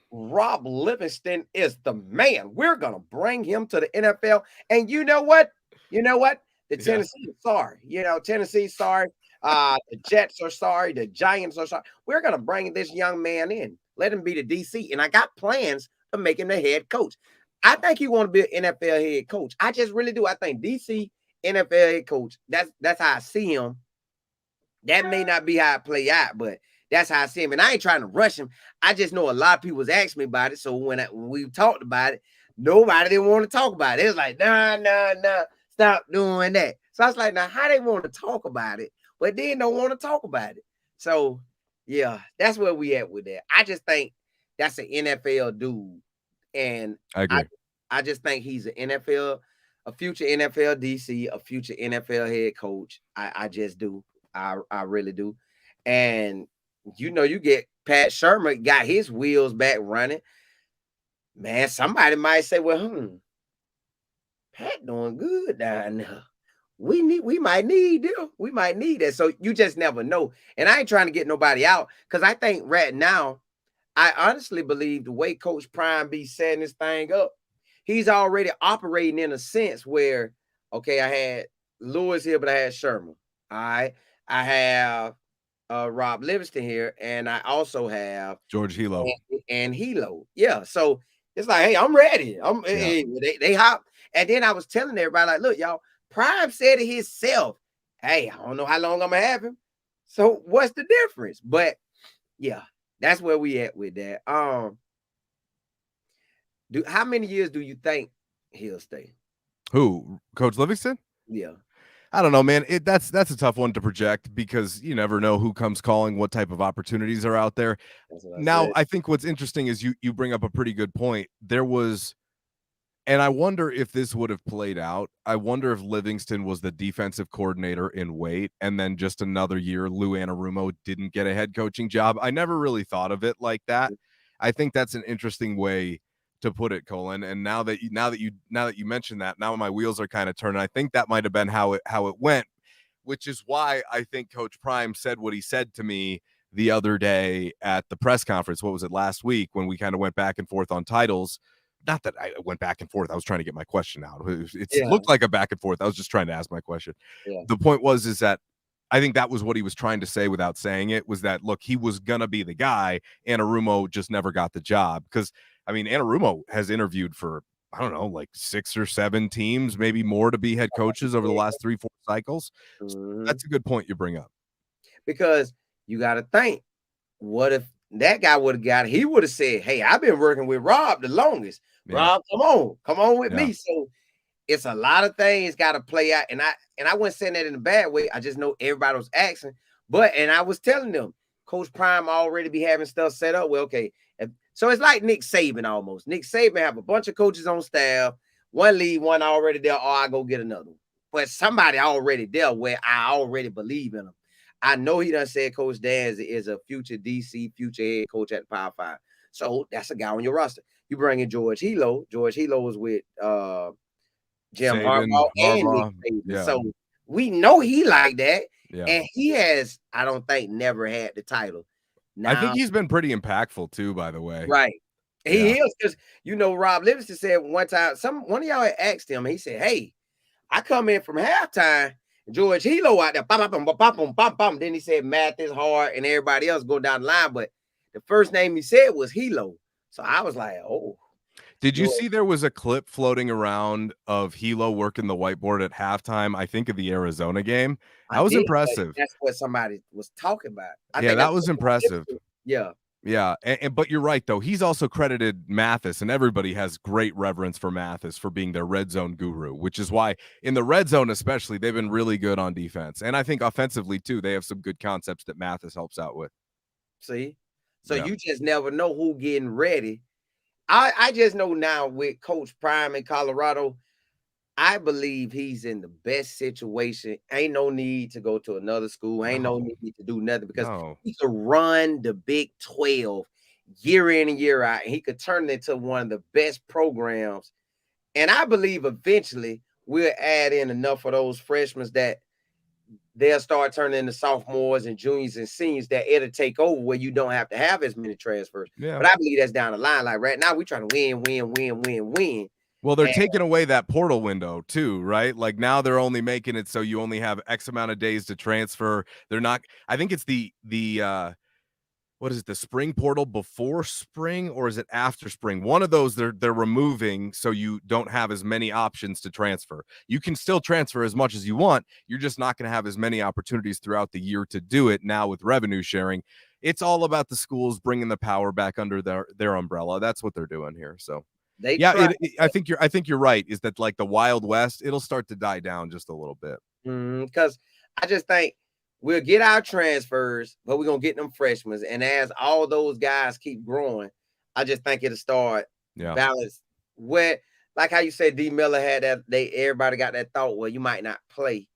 Rob Livingston is the man. We're gonna bring him to the NFL. And you know what? You know what? The Tennessee is sorry. You know, Tennessee's sorry. The Jets are sorry. The Giants are sorry. We're gonna bring this young man in. Let him be the DC. And I got plans to make him the head coach. I think he want to be an NFL head coach. I just really do. I think DC NFL head coach. That's how I see him. That may not be how I play out, but that's how I see him. And I ain't trying to rush him. I just know a lot of people was asking me about it. So when we talked about it, nobody didn't want to talk about it. It was like, nah, stop doing that. So I was like, now how they want to talk about it, but then don't want to talk about it. So yeah, that's where we at with that. I just think that's an NFL dude. And I agree. I just think he's a future NFL DC, a future NFL head coach. I just do. I really do. And you know, you get Pat Shurmur got his wheels back running. Man, somebody might say, well, Pat doing good down there. We might need them. We might need that. So you just never know. And I ain't trying to get nobody out because I think right now, I honestly believe the way Coach Prime be setting this thing up, he's already operating in a sense where, okay, I had Lewis here, but I had Shurmur. All right. I have Rob Livingston here, and I also have George Hilo and Hilo. Yeah, so it's like, hey, I'm ready. Hey, they hop. And then I was telling everybody, like, look, y'all, Prime said it himself. Hey, I don't know how long I'm gonna have him. So what's the difference? But yeah, that's where we at with that. How many years do you think he'll stay? Who? Coach Livingston? Yeah. I don't know, man. That's a tough one to project because you never know who comes calling, what type of opportunities are out there. Now, I think what's interesting is you bring up a pretty good point. There was, and I wonder if this would have played out. I wonder if Livingston was the defensive coordinator in wait, and then just another year, Lou Anarumo didn't get a head coaching job. I never really thought of it like that. I think that's an interesting way to put it, Colin. And now that you mentioned that, now my wheels are kind of turning. I think that might have been how it went, which is why I think Coach Prime said what he said to me the other day at the press conference. What was it, last week, when we kind of went back and forth on titles? Not that I went back and forth. I was trying to get my question out. It looked like a back and forth. I was just trying to ask my question. Yeah. The point is that I think that was what he was trying to say without saying it, was that, look, he was going to be the guy. Anarumo just never got the job. Because, I mean, Anarumo has interviewed for, I don't know, like 6 or 7 teams, maybe more, to be head coaches over the last 3-4 cycles. So that's a good point you bring up. Because you got to think, what if that guy would have got it? He would have said, hey, I've been working with Rob the longest. Yeah. Rob, come on with me. So it's a lot of things got to play out. And I wasn't saying that in a bad way. I just know everybody was asking. And I was telling them, Coach Prime already be having stuff set up. Well, okay. So it's like Nick Saban almost. Nick Saban have a bunch of coaches on staff. One leave, one already there, or I go get another one. But somebody already there where I already believe in them. I know he done said Coach Dan is a future DC, future head coach at the Power 5. So that's a guy on your roster. You bring in George Hilo. George Hilo was with Jim Harbaugh and Nick Saban. Yeah. So we know he like that. Yeah. And he has, I don't think, never had the title. Now, I think he's been pretty impactful too, by the way. Right. He is, because Rob Livingston said one time, one of y'all had asked him, he said, hey, I come in from halftime, George Hilo out there, bam. Then he said Mathis, Hart, and everybody else go down the line, but the first name he said was Hilo. So I was like, oh. Did you see there was a clip floating around of Hilo working the whiteboard at halftime, I think, of the Arizona game? That was impressive. That's what somebody was talking about. That was impressive. Yeah. Yeah, but you're right though. He's also credited Mathis, and everybody has great reverence for Mathis for being their red zone guru, which is why in the red zone especially they've been really good on defense, and I think offensively too. They have some good concepts that Mathis helps out with. See, so Yeah. you just never know who getting ready. I just know now with Coach Prime in Colorado, I believe he's in the best situation. Ain't no need to go to another school. Ain't no No, need to do nothing because no. he could run the Big 12 year in and year out. And he could turn it into one of the best programs. And I believe eventually we'll add in enough of those freshmen that they'll start turning into sophomores and juniors and seniors that it'll take over where you don't have to have as many transfers. Yeah. But I believe that's down the line. Like right now, we're trying to win. Well, they're And taking away that portal window too, right? Like now they're only making it so you only have X amount of days to transfer. They're not. I think it's the what is it, the spring portal before spring or is it after spring? One of those they're removing so you don't have as many options to transfer. You can still transfer as much as you want. You're just not going to have as many opportunities throughout the year to do it now with revenue sharing. It's all about the schools bringing the power back under their umbrella. That's what they're doing here. So they yeah, try I think you're right. Is that like the Wild West? It'll start to die down just a little bit. because I just think we'll get our transfers, but we're gonna get them freshmen. And as all those guys keep growing, I just think it'll start balance where, like how you said, D Miller had that. Everybody got that thought. Well, you might not play,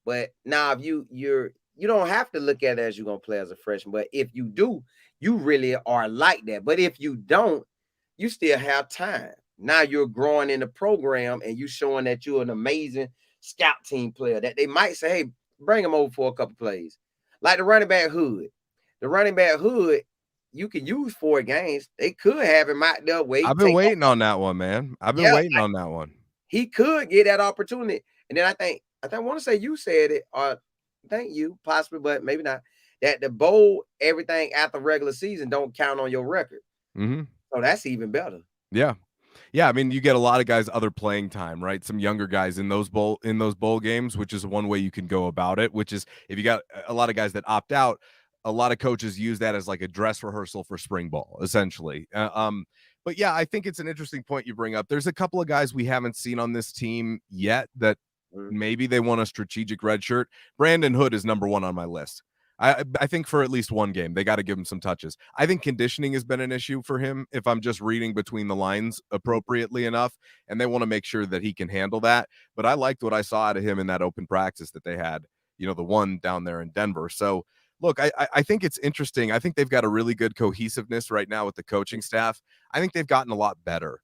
but now if you don't have to look at it as you're gonna play as a freshman. But if you do, you really are like that. But if you don't, you still have time. Now you're growing in the program and you showing that you're an amazing scout team player that they might say, hey, bring him over for a couple plays. Like the running back Hood. The running back Hood, you can use 4 games. They could have him out there I've been waiting on that one, man. I've been waiting on that one. He could get that opportunity. And then I want to say you said it, or thank you, possibly, but maybe not. That the bowl, everything after regular season don't count on your record. Mm-hmm. So that's even better. Yeah. Yeah, I mean, you get a lot of guys other playing time, right? Some younger guys in those bowl games, which is one way you can go about it, which is if you got a lot of guys that opt out, a lot of coaches use that as like a dress rehearsal for spring ball, essentially. But yeah, I think it's an interesting point you bring up. There's a couple of guys we haven't seen on this team yet that maybe they want a strategic red shirt. Brandon Hood is number 1 on my list. I think for at least one game, they got to give him some touches. I think conditioning has been an issue for him, if I'm just reading between the lines appropriately enough, and they want to make sure that he can handle that. But I liked what I saw out of him in that open practice that they had, the one down there in Denver. So, look, I think it's interesting. I think they've got a really good cohesiveness right now with the coaching staff. I think they've gotten a lot better,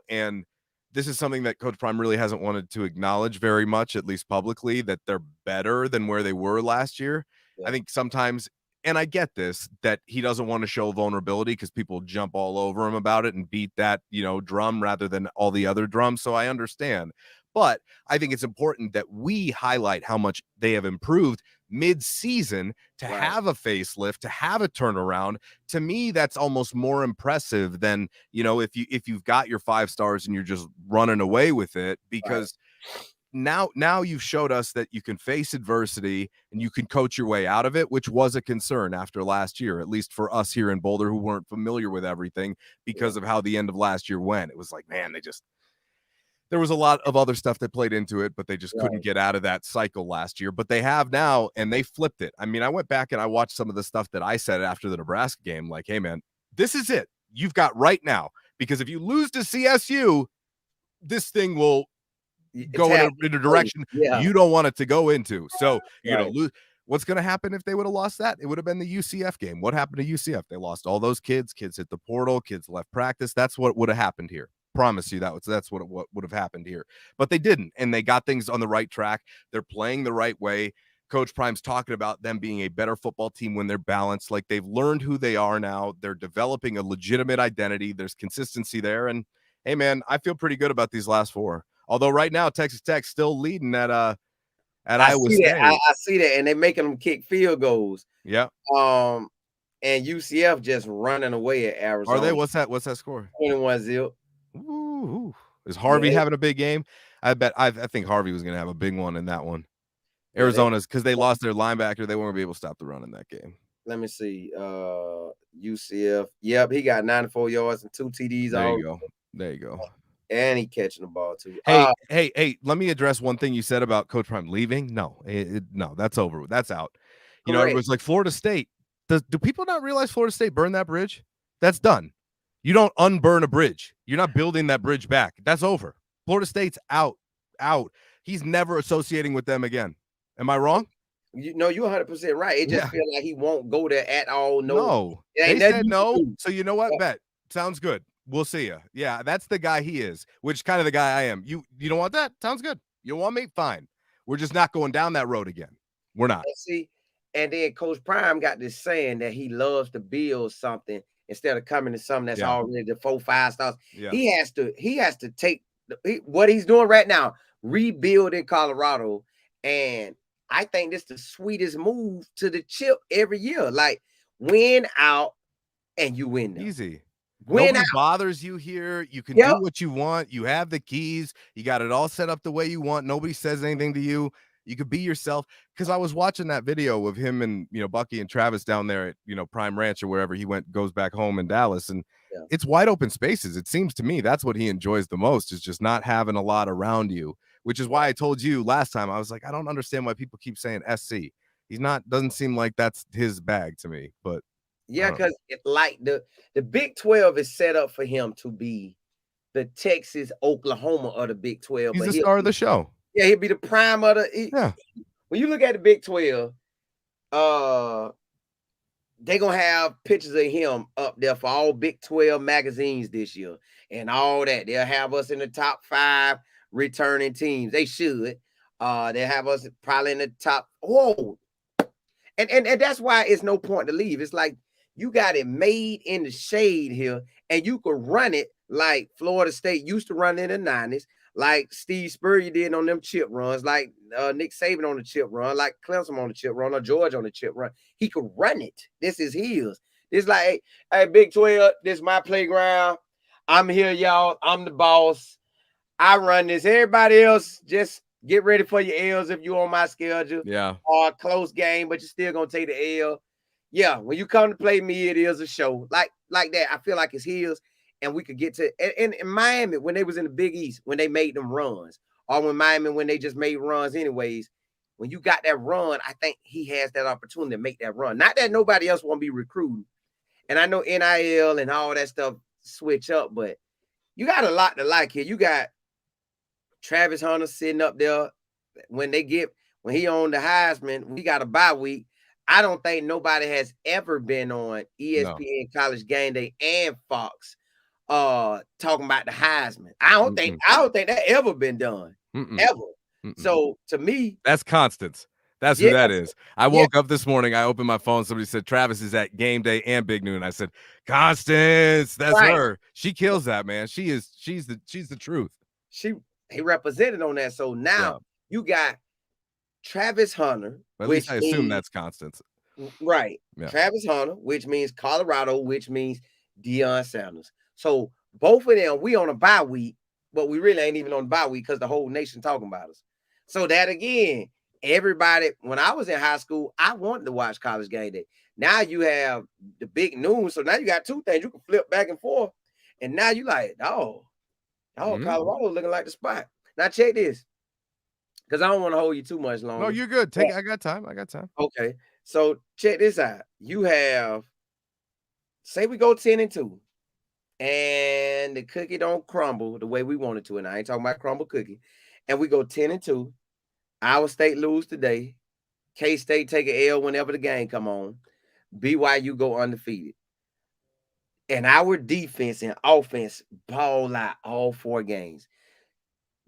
and this is something that Coach Prime really hasn't wanted to acknowledge very much, at least publicly, that they're better than where they were last year. I think sometimes, and I get this, that he doesn't want to show vulnerability because people jump all over him about it and beat that, drum rather than all the other drums. So I understand. But I think it's important that we highlight how much they have improved mid-season to have a facelift, to have a turnaround. To me, that's almost more impressive than, if you've got your 5 stars and you're just running away with it, because now you've showed us that you can face adversity and you can coach your way out of it, which was a concern after last year, at least for us here in Boulder who weren't familiar with everything because of how the end of last year went. It was like, man, there was a lot of other stuff that played into it, but they just couldn't get out of that cycle last year. But they have now, and they flipped it. I mean, I went back and I watched some of the stuff that I said after the Nebraska game, like, hey, man, this is it. You've got right now, because if you lose to CSU, this thing will go in a direction you don't want it to go into. So you're going to lose. What's going to happen if they would have lost that? It would have been the UCF game. What happened to UCF? They lost all those kids. Kids hit the portal. Kids left practice. That's what would have happened here. Promise you that's what would have happened here. But they didn't, and they got things on the right track. They're playing the right way. Coach Prime's talking about them being a better football team when they're balanced. Like, they've learned who they are now. They're developing a legitimate identity. There's consistency there. And hey, man, I feel pretty good about these last 4. Although right now Texas Tech's still leading at Iowa State. I see that, and they're making them kick field goals. Yeah. And UCF just running away at Arizona. Are they? What's that score? 21-0. Ooh. Is Harvey having a big game? I think Harvey was going to have a big one in that one. Arizona's, because they lost their linebacker, they won't be able to stop the run in that game. let me see. UCF. Yep, he got 94 yards and 2 TDs There all, you go. There you go. and he catching the ball too. Hey, let me address one thing you said about Coach Prime leaving. No, no, that's over. That's out. You know, Correct. everyone's like Florida State. Do people not realize Florida State burned that bridge? That's done. You don't unburn a bridge. You're not building that bridge back. That's over. Florida State's out. He's never associating with them again. Am I wrong? You know, you're 100% right. It just feels like he won't go there at all. No. It ain't They said nothing no. do. So you know what? Bet. Sounds good. We'll see you. Yeah, that's the guy he is, which kind of the guy I am. You don't want that? Sounds good. You want me? Fine. We're just not going down that road again. We're not. See, and then Coach Prime got this saying that he loves to build something instead of coming to something that's already the 4-5 stars. Yeah. He has to take what he's doing right now, rebuild in Colorado, and I think this is the sweetest move to the chip every year. Like, win out and you win them. Easy. Win Nobody out. bothers you here. You can do what you want. You have the keys. You got it all set up the way you want. Nobody says anything to you. You could be yourself. Because I was watching that video of him and, you know, Bucky and Travis down there at, you know, Prime Ranch or wherever he goes back home in Dallas. And it's wide open spaces. It seems to me that's what he enjoys the most, is just not having a lot around you, which is why I told you last time, I was like, I don't understand why people keep saying SC. Doesn't seem like that's his bag to me, but. Yeah, because like the Big 12 is set up for him to be the Texas, Oklahoma of the Big 12. He's the star of the show. Yeah, he'll be the prime of the. When you look at the Big 12, they're gonna have pictures of him up there for all Big 12 magazines this year and all that. They'll have us in the top 5 returning teams. They should. They'll have us probably in the top. And that's why it's no point to leave. It's like you got it made in the shade here, and you could run it like Florida State used to run in the 90s, like Steve Spurrier did on them chip runs, like Nick Saban on the chip run, like Clemson on the chip run, or George on the chip run. He could run it. This is his. It's like, hey, Big 12, this is my playground. I'm here, y'all. I'm the boss. I run this. Everybody else, just get ready for your L's if you're on my schedule. Yeah. Or a close game, but you're still going to take the L. Yeah, when you come to play me, it is a show. Like that, I feel like it's his. And we could get to in Miami when they was in the Big East, when they made them runs, or when they just made runs anyways. When you got that run, I think he has that opportunity to make that run. Not that nobody else won't be recruiting. And I know NIL and all that stuff switch up, but you got a lot to like here. You got Travis Hunter sitting up there when he on the Heisman. We got a bye week. I don't think nobody has ever been on ESPN College Game Day and Fox talking about the Heisman. I don't think that ever been done. Ever. So to me, that's Constance. That's who that is. I woke up this morning, I opened my phone, somebody said Travis is at Game Day and Big Noon. I said, Constance, that's her. She kills that, man. She's the truth. He represented on that. So now you got Travis Hunter. At least I assume that's Constance. Right. Yeah. Travis Hunter, which means Colorado, which means Deion Sanders. So both of them, we on a bye week, but we really ain't even on a bye week because the whole nation talking about us. So that again, everybody, when I was in high school, I wanted to watch College Game Day. Now you have the Big Noon. So now you got two things. You can flip back and forth. And now you like, Colorado looking like the spot. Now check this. Because I don't want to hold you too much longer. No, you're good. I got time. Okay. So check this out. You have, say we go 10-2. And the cookie don't crumble the way we want it to. And I ain't talking about crumble cookie. And we go 10-2. Iowa State lose today. K-State take an L whenever the game come on. BYU go undefeated. And our defense and offense ball out all 4 games.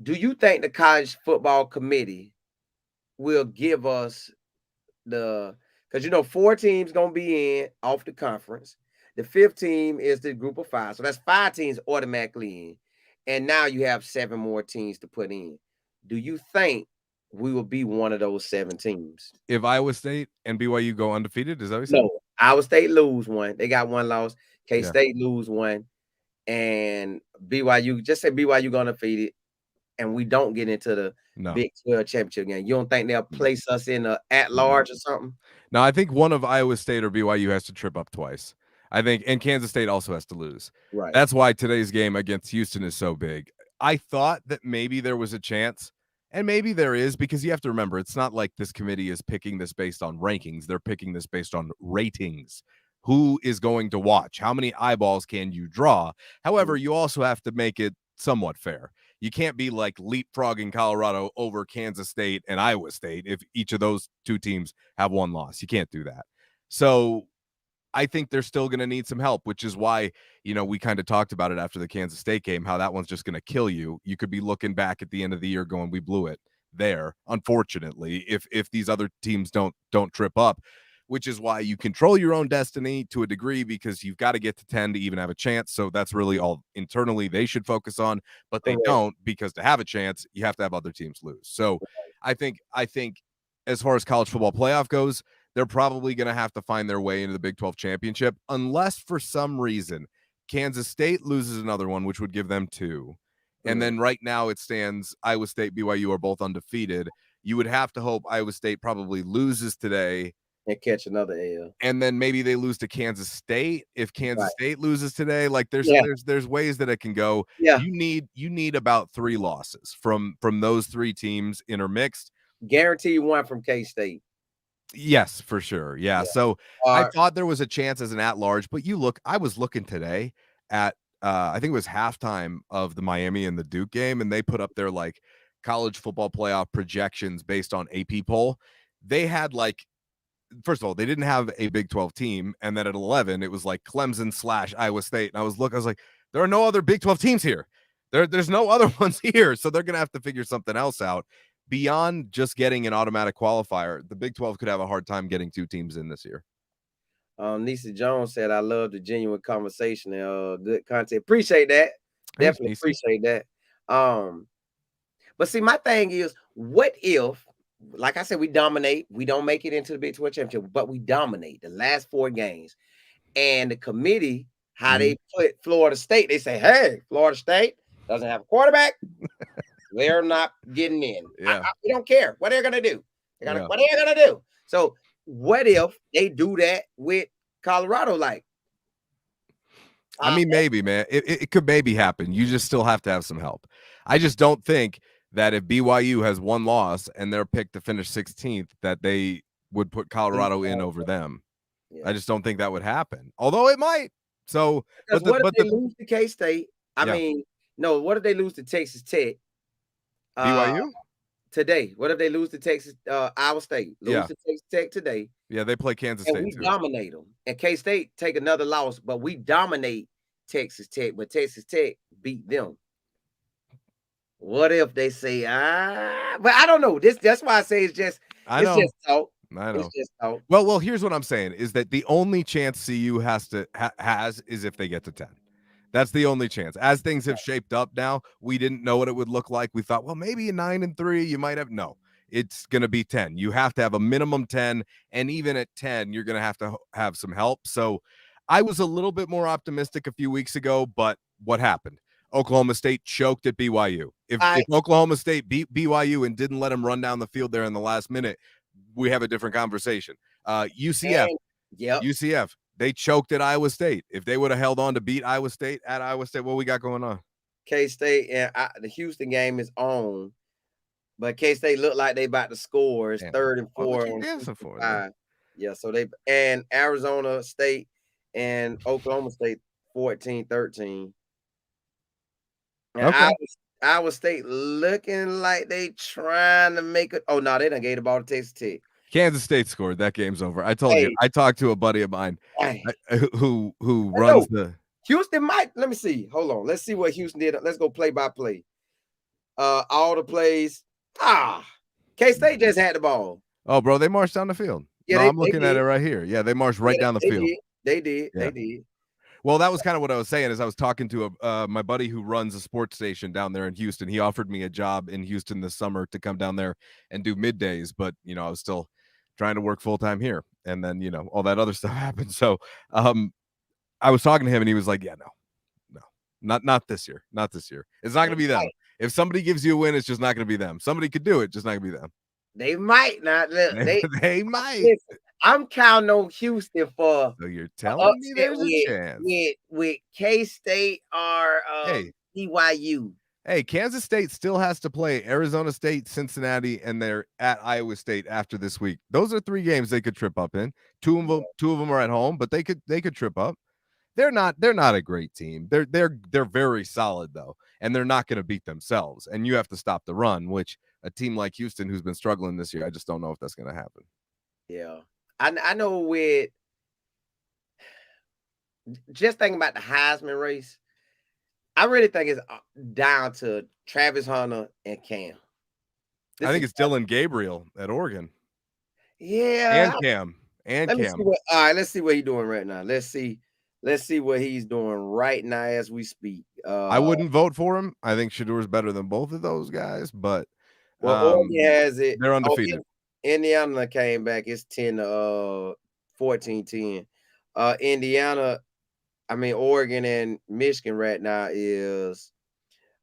Do you think the college football committee will give us because 4 teams going to be in off the conference. The 5th team is the group of 5. So that's 5 teams automatically in. And now you have 7 more teams to put in. Do you think we will be one of those 7 teams? If Iowa State and BYU go undefeated, is that what you said? No, Iowa State lose 1. They got 1 loss. K-State lose 1. And BYU, just say BYU going undefeated. and we don't get into the No. Big 12 championship game, you don't think they'll No. place us in a at Mm-mm. large or something? No, I think one of Iowa State or BYU has to trip up twice. I think, and Kansas State also has to lose. Right. That's why today's game against Houston is so big. I thought that maybe there was a chance, and maybe there is, because you have to remember, it's not like this committee is picking this based on rankings. They're picking this based on ratings. Who is going to watch? How many eyeballs can you draw? However, you also have to make it somewhat fair. You can't be like leapfrogging Colorado over Kansas State and Iowa State if each of those two teams have one loss. You can't do that. So I think they're still going to need some help, which is why, we kind of talked about it after the Kansas State game, how that one's just going to kill you. You could be looking back at the end of the year going, we blew it there, unfortunately, if these other teams don't trip up, which is why you control your own destiny to a degree, because you've got to get to 10 to even have a chance. So that's really all internally they should focus on, but they don't, because to have a chance, you have to have other teams lose. So I think as far as college football playoff goes, they're probably going to have to find their way into the Big 12 championship, unless for some reason Kansas State loses another one, which would give them 2. And then right now it stands Iowa State, BYU are both undefeated. You would have to hope Iowa State probably loses today and catch another L. And then maybe they lose to Kansas State. If Kansas State loses today, like there's ways that it can go. Yeah. You need about 3 losses from those 3 teams intermixed. Guarantee you one from K-State. Yes, for sure. Yeah. So I thought there was a chance as an at-large, but I was looking today at I think it was halftime of the Miami and the Duke game, and they put up their like college football playoff projections based on AP poll. They had first of all, they didn't have a Big 12 team, and then at 11, it was like Clemson / Iowa State. And I was like, there are no other Big 12 teams here. There's no other ones here, so they're gonna have to figure something else out. Beyond just getting an automatic qualifier, the Big 12 could have a hard time getting 2 teams in this year. Nisa Jones said, I love the genuine conversation and good content. Appreciate that. Thanks, Definitely Nisa. appreciate that. But see, my thing is, what if, like I said, we dominate, we don't make it into the Big 12 championship, but we dominate the last 4 games. And the committee, how they put Florida State, they say, hey, Florida State doesn't have a quarterback. They're not getting in. Yeah. We don't care what they're gonna do. What are they gonna do? So what if they do that with Colorado? Like, I mean, maybe, man. It could maybe happen. You just still have to have some help. I just don't think that if BYU has 1 loss and they're picked to finish 16th, that they would put Colorado in over them. Yeah. I just don't think that would happen. Although it might. So, what if they lose to K-State? I mean, no. What if they lose to Texas Tech? BYU today. What if they lose to Texas, Iowa State? Lose to Texas Tech today. Yeah, they play Kansas and State. We dominate them. And K-State take another loss, but we dominate Texas Tech, but Texas Tech beat them. What if they say, but I don't know. That's why I say it's just talk. I know. It's just talk. Well, here's what I'm saying is that the only chance CU has is if they get to 10. That's the only chance. As things have shaped up now, we didn't know what it would look like. We thought, well, maybe a 9-3, you might have. No, it's going to be 10. You have to have a minimum 10. And even at 10, you're going to have some help. So I was a little bit more optimistic a few weeks ago, but what happened? Oklahoma State choked at BYU. If Oklahoma State beat BYU and didn't let them run down the field there in the last minute, we have a different conversation. UCF. They choked at Iowa State. If they would have held on to beat Iowa State at Iowa State, what we got going on? K-State and the Houston game is on, but K-State looked like they about to score. It's 3rd and 4 on Yeah, so and Arizona State and Oklahoma State 14-13. And Iowa State looking like they trying to make it. Oh no, they done gave the ball to Texas Tech. Kansas State scored. That game's over. I told you. I talked to a buddy of mine who runs the Houston. Let me see. Hold on. Let's see what Houston did. Let's go play by play. All the plays. K-State just had the ball. Oh, bro, they marched down the field. Yeah, I'm looking at it right here. Yeah, they marched right down the field. They did. Well, that was kind of what I was saying. As I was talking to my buddy who runs a sports station down there in Houston. He offered me a job in Houston this summer to come down there and do middays, but I was still trying to work full time here, and then all that other stuff happened. So I was talking to him, and he was like, "Yeah, no, not this year, not this year. It's not going to be them. If somebody gives you a win, it's just not going to be them. Somebody could do it, just not going to be them. They might not. Look, They might. listen, I'm counting on Houston for So you're an telling me upset there's a chance. with K-State or Hey. BYU. Hey, Kansas State still has to play Arizona State, Cincinnati, and they're at Iowa State after this week. Those are 3 games they could trip up in. Two of them are at home, but they could trip up. They're not a great team. They're very solid though, and they're not going to beat themselves. And you have to stop the run, which a team like Houston, who's been struggling this year, I just don't know if that's going to happen. Yeah, I know. With just thinking about the Heisman race, I really think it's down to Travis Hunter and Cam. I think it's Dylan Gabriel at Oregon. Yeah, and Cam. Let me see what. All right, let's see what he's doing right now. Let's see what he's doing right now as we speak. I wouldn't vote for him. I think Shurmur's better than both of those guys, but Oregon has it. They're undefeated. Indiana came back. It's 10 to 14-10. Indiana, Oregon and Michigan right now is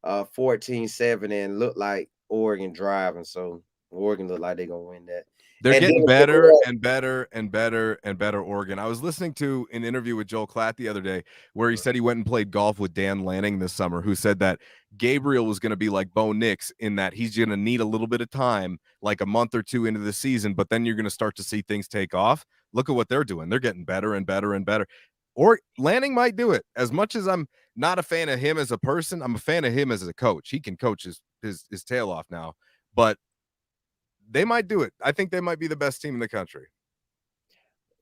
14-7 and look like Oregon driving. So Oregon look like they're gonna win that. They're getting better and better and better and better, Oregon. I was listening to an interview with Joel Klatt the other day where he said he went and played golf with Dan Lanning this summer, who said that Gabriel was going to be like Bo Nix in that he's going to need a little bit of time, like a month or 2 into the season, but then you're going to start to see things take off. Look at what they're doing. They're getting better and better and better. Or Lanning might do it. As much as I'm not a fan of him as a person, I'm a fan of him as a coach. He can coach his tail off now, but they might do it. I think they might be the best team in the country.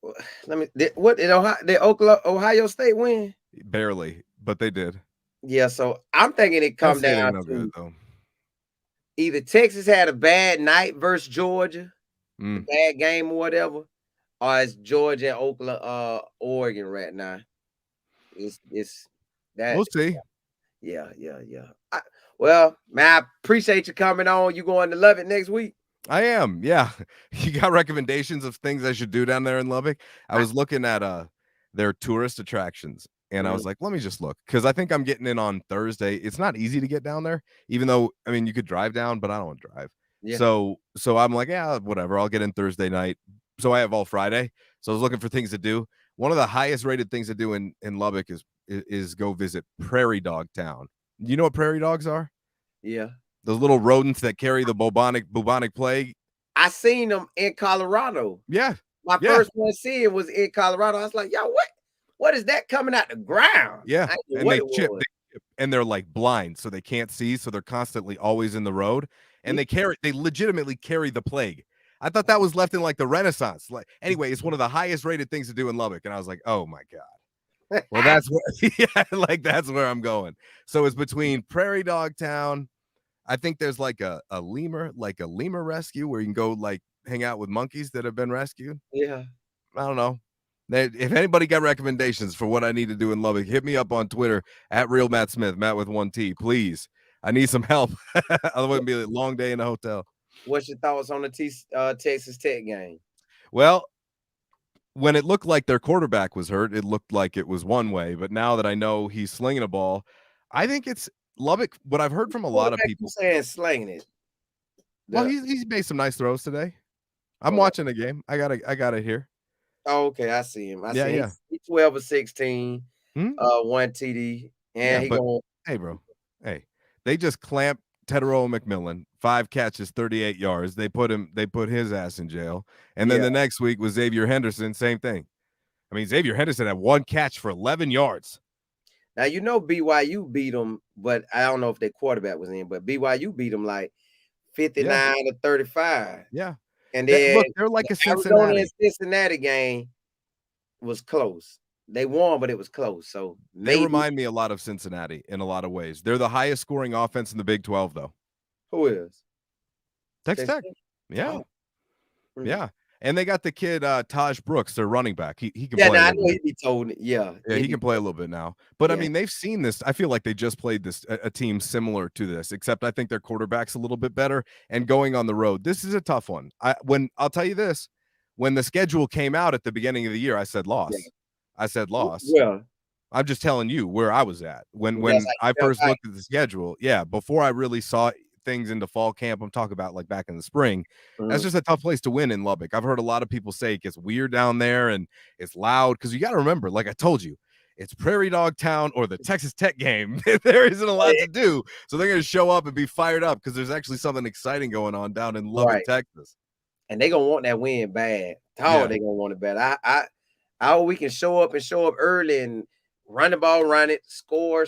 What did Ohio State win? Barely, but they did. Yeah, so I'm thinking it come down to good, though. Either Texas had a bad night versus Georgia, a bad game or whatever, or it's Georgia and Oregon right now. It's that. We'll see. Yeah. Well, man, I appreciate you coming on. You going to Lubbock next week? I am. Yeah. You got recommendations of things I should do down there in Lubbock? I was looking at their tourist attractions, and I was like, let me just look, because I think I'm getting in on Thursday. It's not easy to get down there, even though, you could drive down, but I don't want to drive. Yeah. So I'm like, yeah, whatever. I'll get in Thursday night. So I have all Friday. So I was looking for things to do. One of the highest rated things to do in Lubbock is go visit Prairie Dog Town. You know what prairie dogs are? Yeah. Those little rodents that carry the bubonic plague. I seen them in Colorado. Yeah. My first one seeing was in Colorado. I was like, yo, what is that coming out the ground? Yeah. And they chip, and they're like blind, so they can't see. So they're constantly always in the road. And they legitimately carry the plague. I thought that was left in like the Renaissance. Anyway, it's one of the highest rated things to do in Lubbock. And I was like, oh my God. Well, that's that's where I'm going. So it's between Prairie Dog Town. I think there's like a lemur rescue where you can go like hang out with monkeys that have been rescued. Yeah. I don't know. If anybody got recommendations for what I need to do in Lubbock, hit me up on Twitter at Real Matt Smith, Matt with 1 T, please. I need some help. Otherwise it'd be a long day in the hotel. What's your thoughts on the Texas Tech game? Well, when it looked like their quarterback was hurt, it looked like it was one way. But now that I know he's slinging a ball, I think it's Lubbock. What I've heard from a lot of people saying slinging it. Well, he's made some nice throws today. I'm watching the game. I got it here. Oh, okay. I see him. He's 12 or 16, 1 TD. And hey, bro. Hey, they just clamped Tedero McMillan, 5 catches, 38 yards. They put his ass in jail. And then the next week was Xavier Henderson, same thing. Xavier Henderson had 1 catch for 11 yards. Now, BYU beat them, but I don't know if their quarterback was in, but BYU beat them like 59 to 35. Yeah. And then look, they're like a Cincinnati game was close. They won, but it was close. So they remind me a lot of Cincinnati in a lot of ways. They're the highest scoring offense in the Big 12, though. Who is? Texas Tech. Yeah. Oh. Yeah. And they got the kid Taj Brooks, their running back. He can play. I know he told it. Yeah, he can play a little bit now. But they've seen this. I feel like they just played a team similar to this, except I think their quarterback's a little bit better. And going on the road, this is a tough one. I'll tell you this, when the schedule came out at the beginning of the year, I said loss. Yeah. I said loss. Yeah. I'm just telling you where I was at That's when how I you felt first like. looked at the schedule. Yeah, before I really saw things into fall camp. I'm talking about like back in the spring. That's Mhm. just a tough place to win in Lubbock. I've heard a lot of people say it gets weird down there and it's loud because you got to remember, like I told you, it's Prairie Dog Town or the Texas Tech game. There isn't a lot to do, so they're going to show up and be fired up because there's actually something exciting going on down in Lubbock, Right. Texas. And they gonna want that win bad. Oh, Yeah, they gonna want it bad. I hope we can show up early and run the ball, run it, score,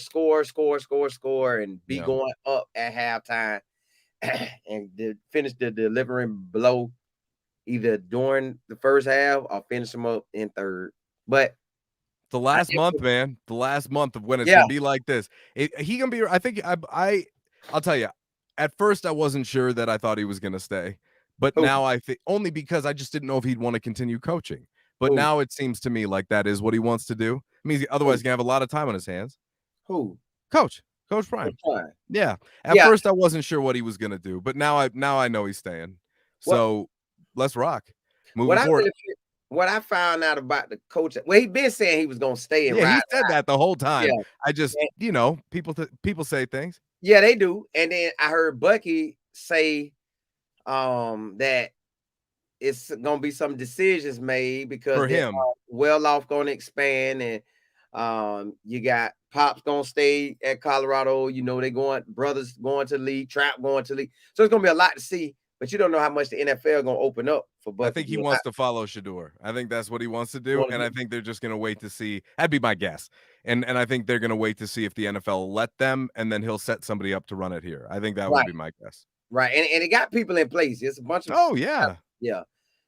and be yeah. going up at halftime and finish the delivering blow either during the first half or finish them up in third. But The I last month, definitely, man, the last month of when it's yeah, gonna be like this. He gonna be. I think I'll tell you. At first, I wasn't sure that I thought he was gonna stay, but who now I think only because I just didn't know if he'd want to continue coaching. But who now it seems to me like that is what he wants to do. I mean, otherwise, who he's gonna have a lot of time on his hands. who Coach I'm Prime. trying. Yeah. At Yeah. first, I wasn't sure what he was gonna do, but now I know he's staying. What So let's rock. what Moving I forward. really what I found out about the coach. Well, he been saying he was gonna stay and Yeah, ride. he said that the whole Yeah. time. I just, people say things Yeah, they do. And then I heard Bucky say that it's gonna be some decisions made because for they're him. well off gonna expand and you got Pops gonna stay at Colorado, they going brothers going to league, Trap going to league. So it's gonna be a lot to see, but you don't know how much the NFL gonna open up for I Bucky think he being wants out. to follow Shador. I think that's what he wants to do, Wanna and do- I think they're just going to wait to see. That'd be my guess, and I think they're going to wait to see if the NFL will let them, and then he'll set somebody up to run it here. I think that would Right, be my guess. right. And it got people in place. It's a bunch of Oh yeah, yeah.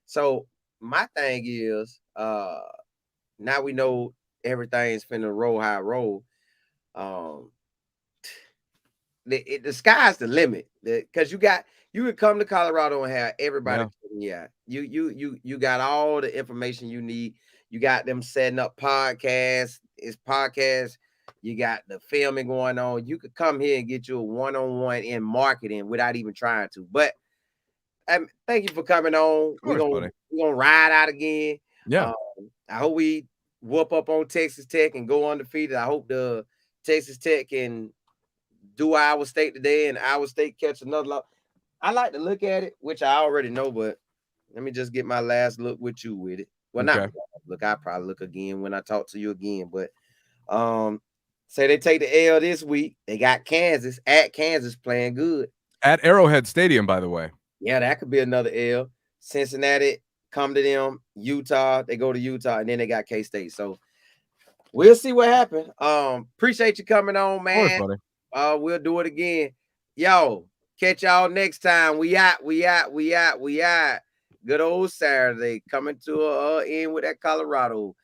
So my thing is now we know everything's finna roll high roll. Um, the sky's the limit because you could come to Colorado and have everybody. yeah. Yeah, you got all the information you need. You got them setting up podcasts. It's podcasts. You got the filming going on. You could come here and get you a one-on-one in marketing without even trying to. But thank you for coming on. Of course, buddy. We're gonna ride out again. Yeah. Um, I hope we whoop up on Texas Tech and go undefeated. I hope the Texas Tech can do Iowa State today and Iowa State catch another loss. I like to look at it, which I already know, but let me just get my last look with you with it. Well, not Okay. look, I'll probably look again when I talk to you again. But say they take the L this week. They got Kansas at Kansas playing good. At Arrowhead Stadium, by the way. Yeah, that could be another L. Cincinnati come to them. Utah, they go to Utah, and then they got K-State. So we'll see what happens. Appreciate you coming on, Of course, man. buddy. We'll do it again. Yo, catch y'all next time. We out. Good old Saturday coming to end with that Colorado.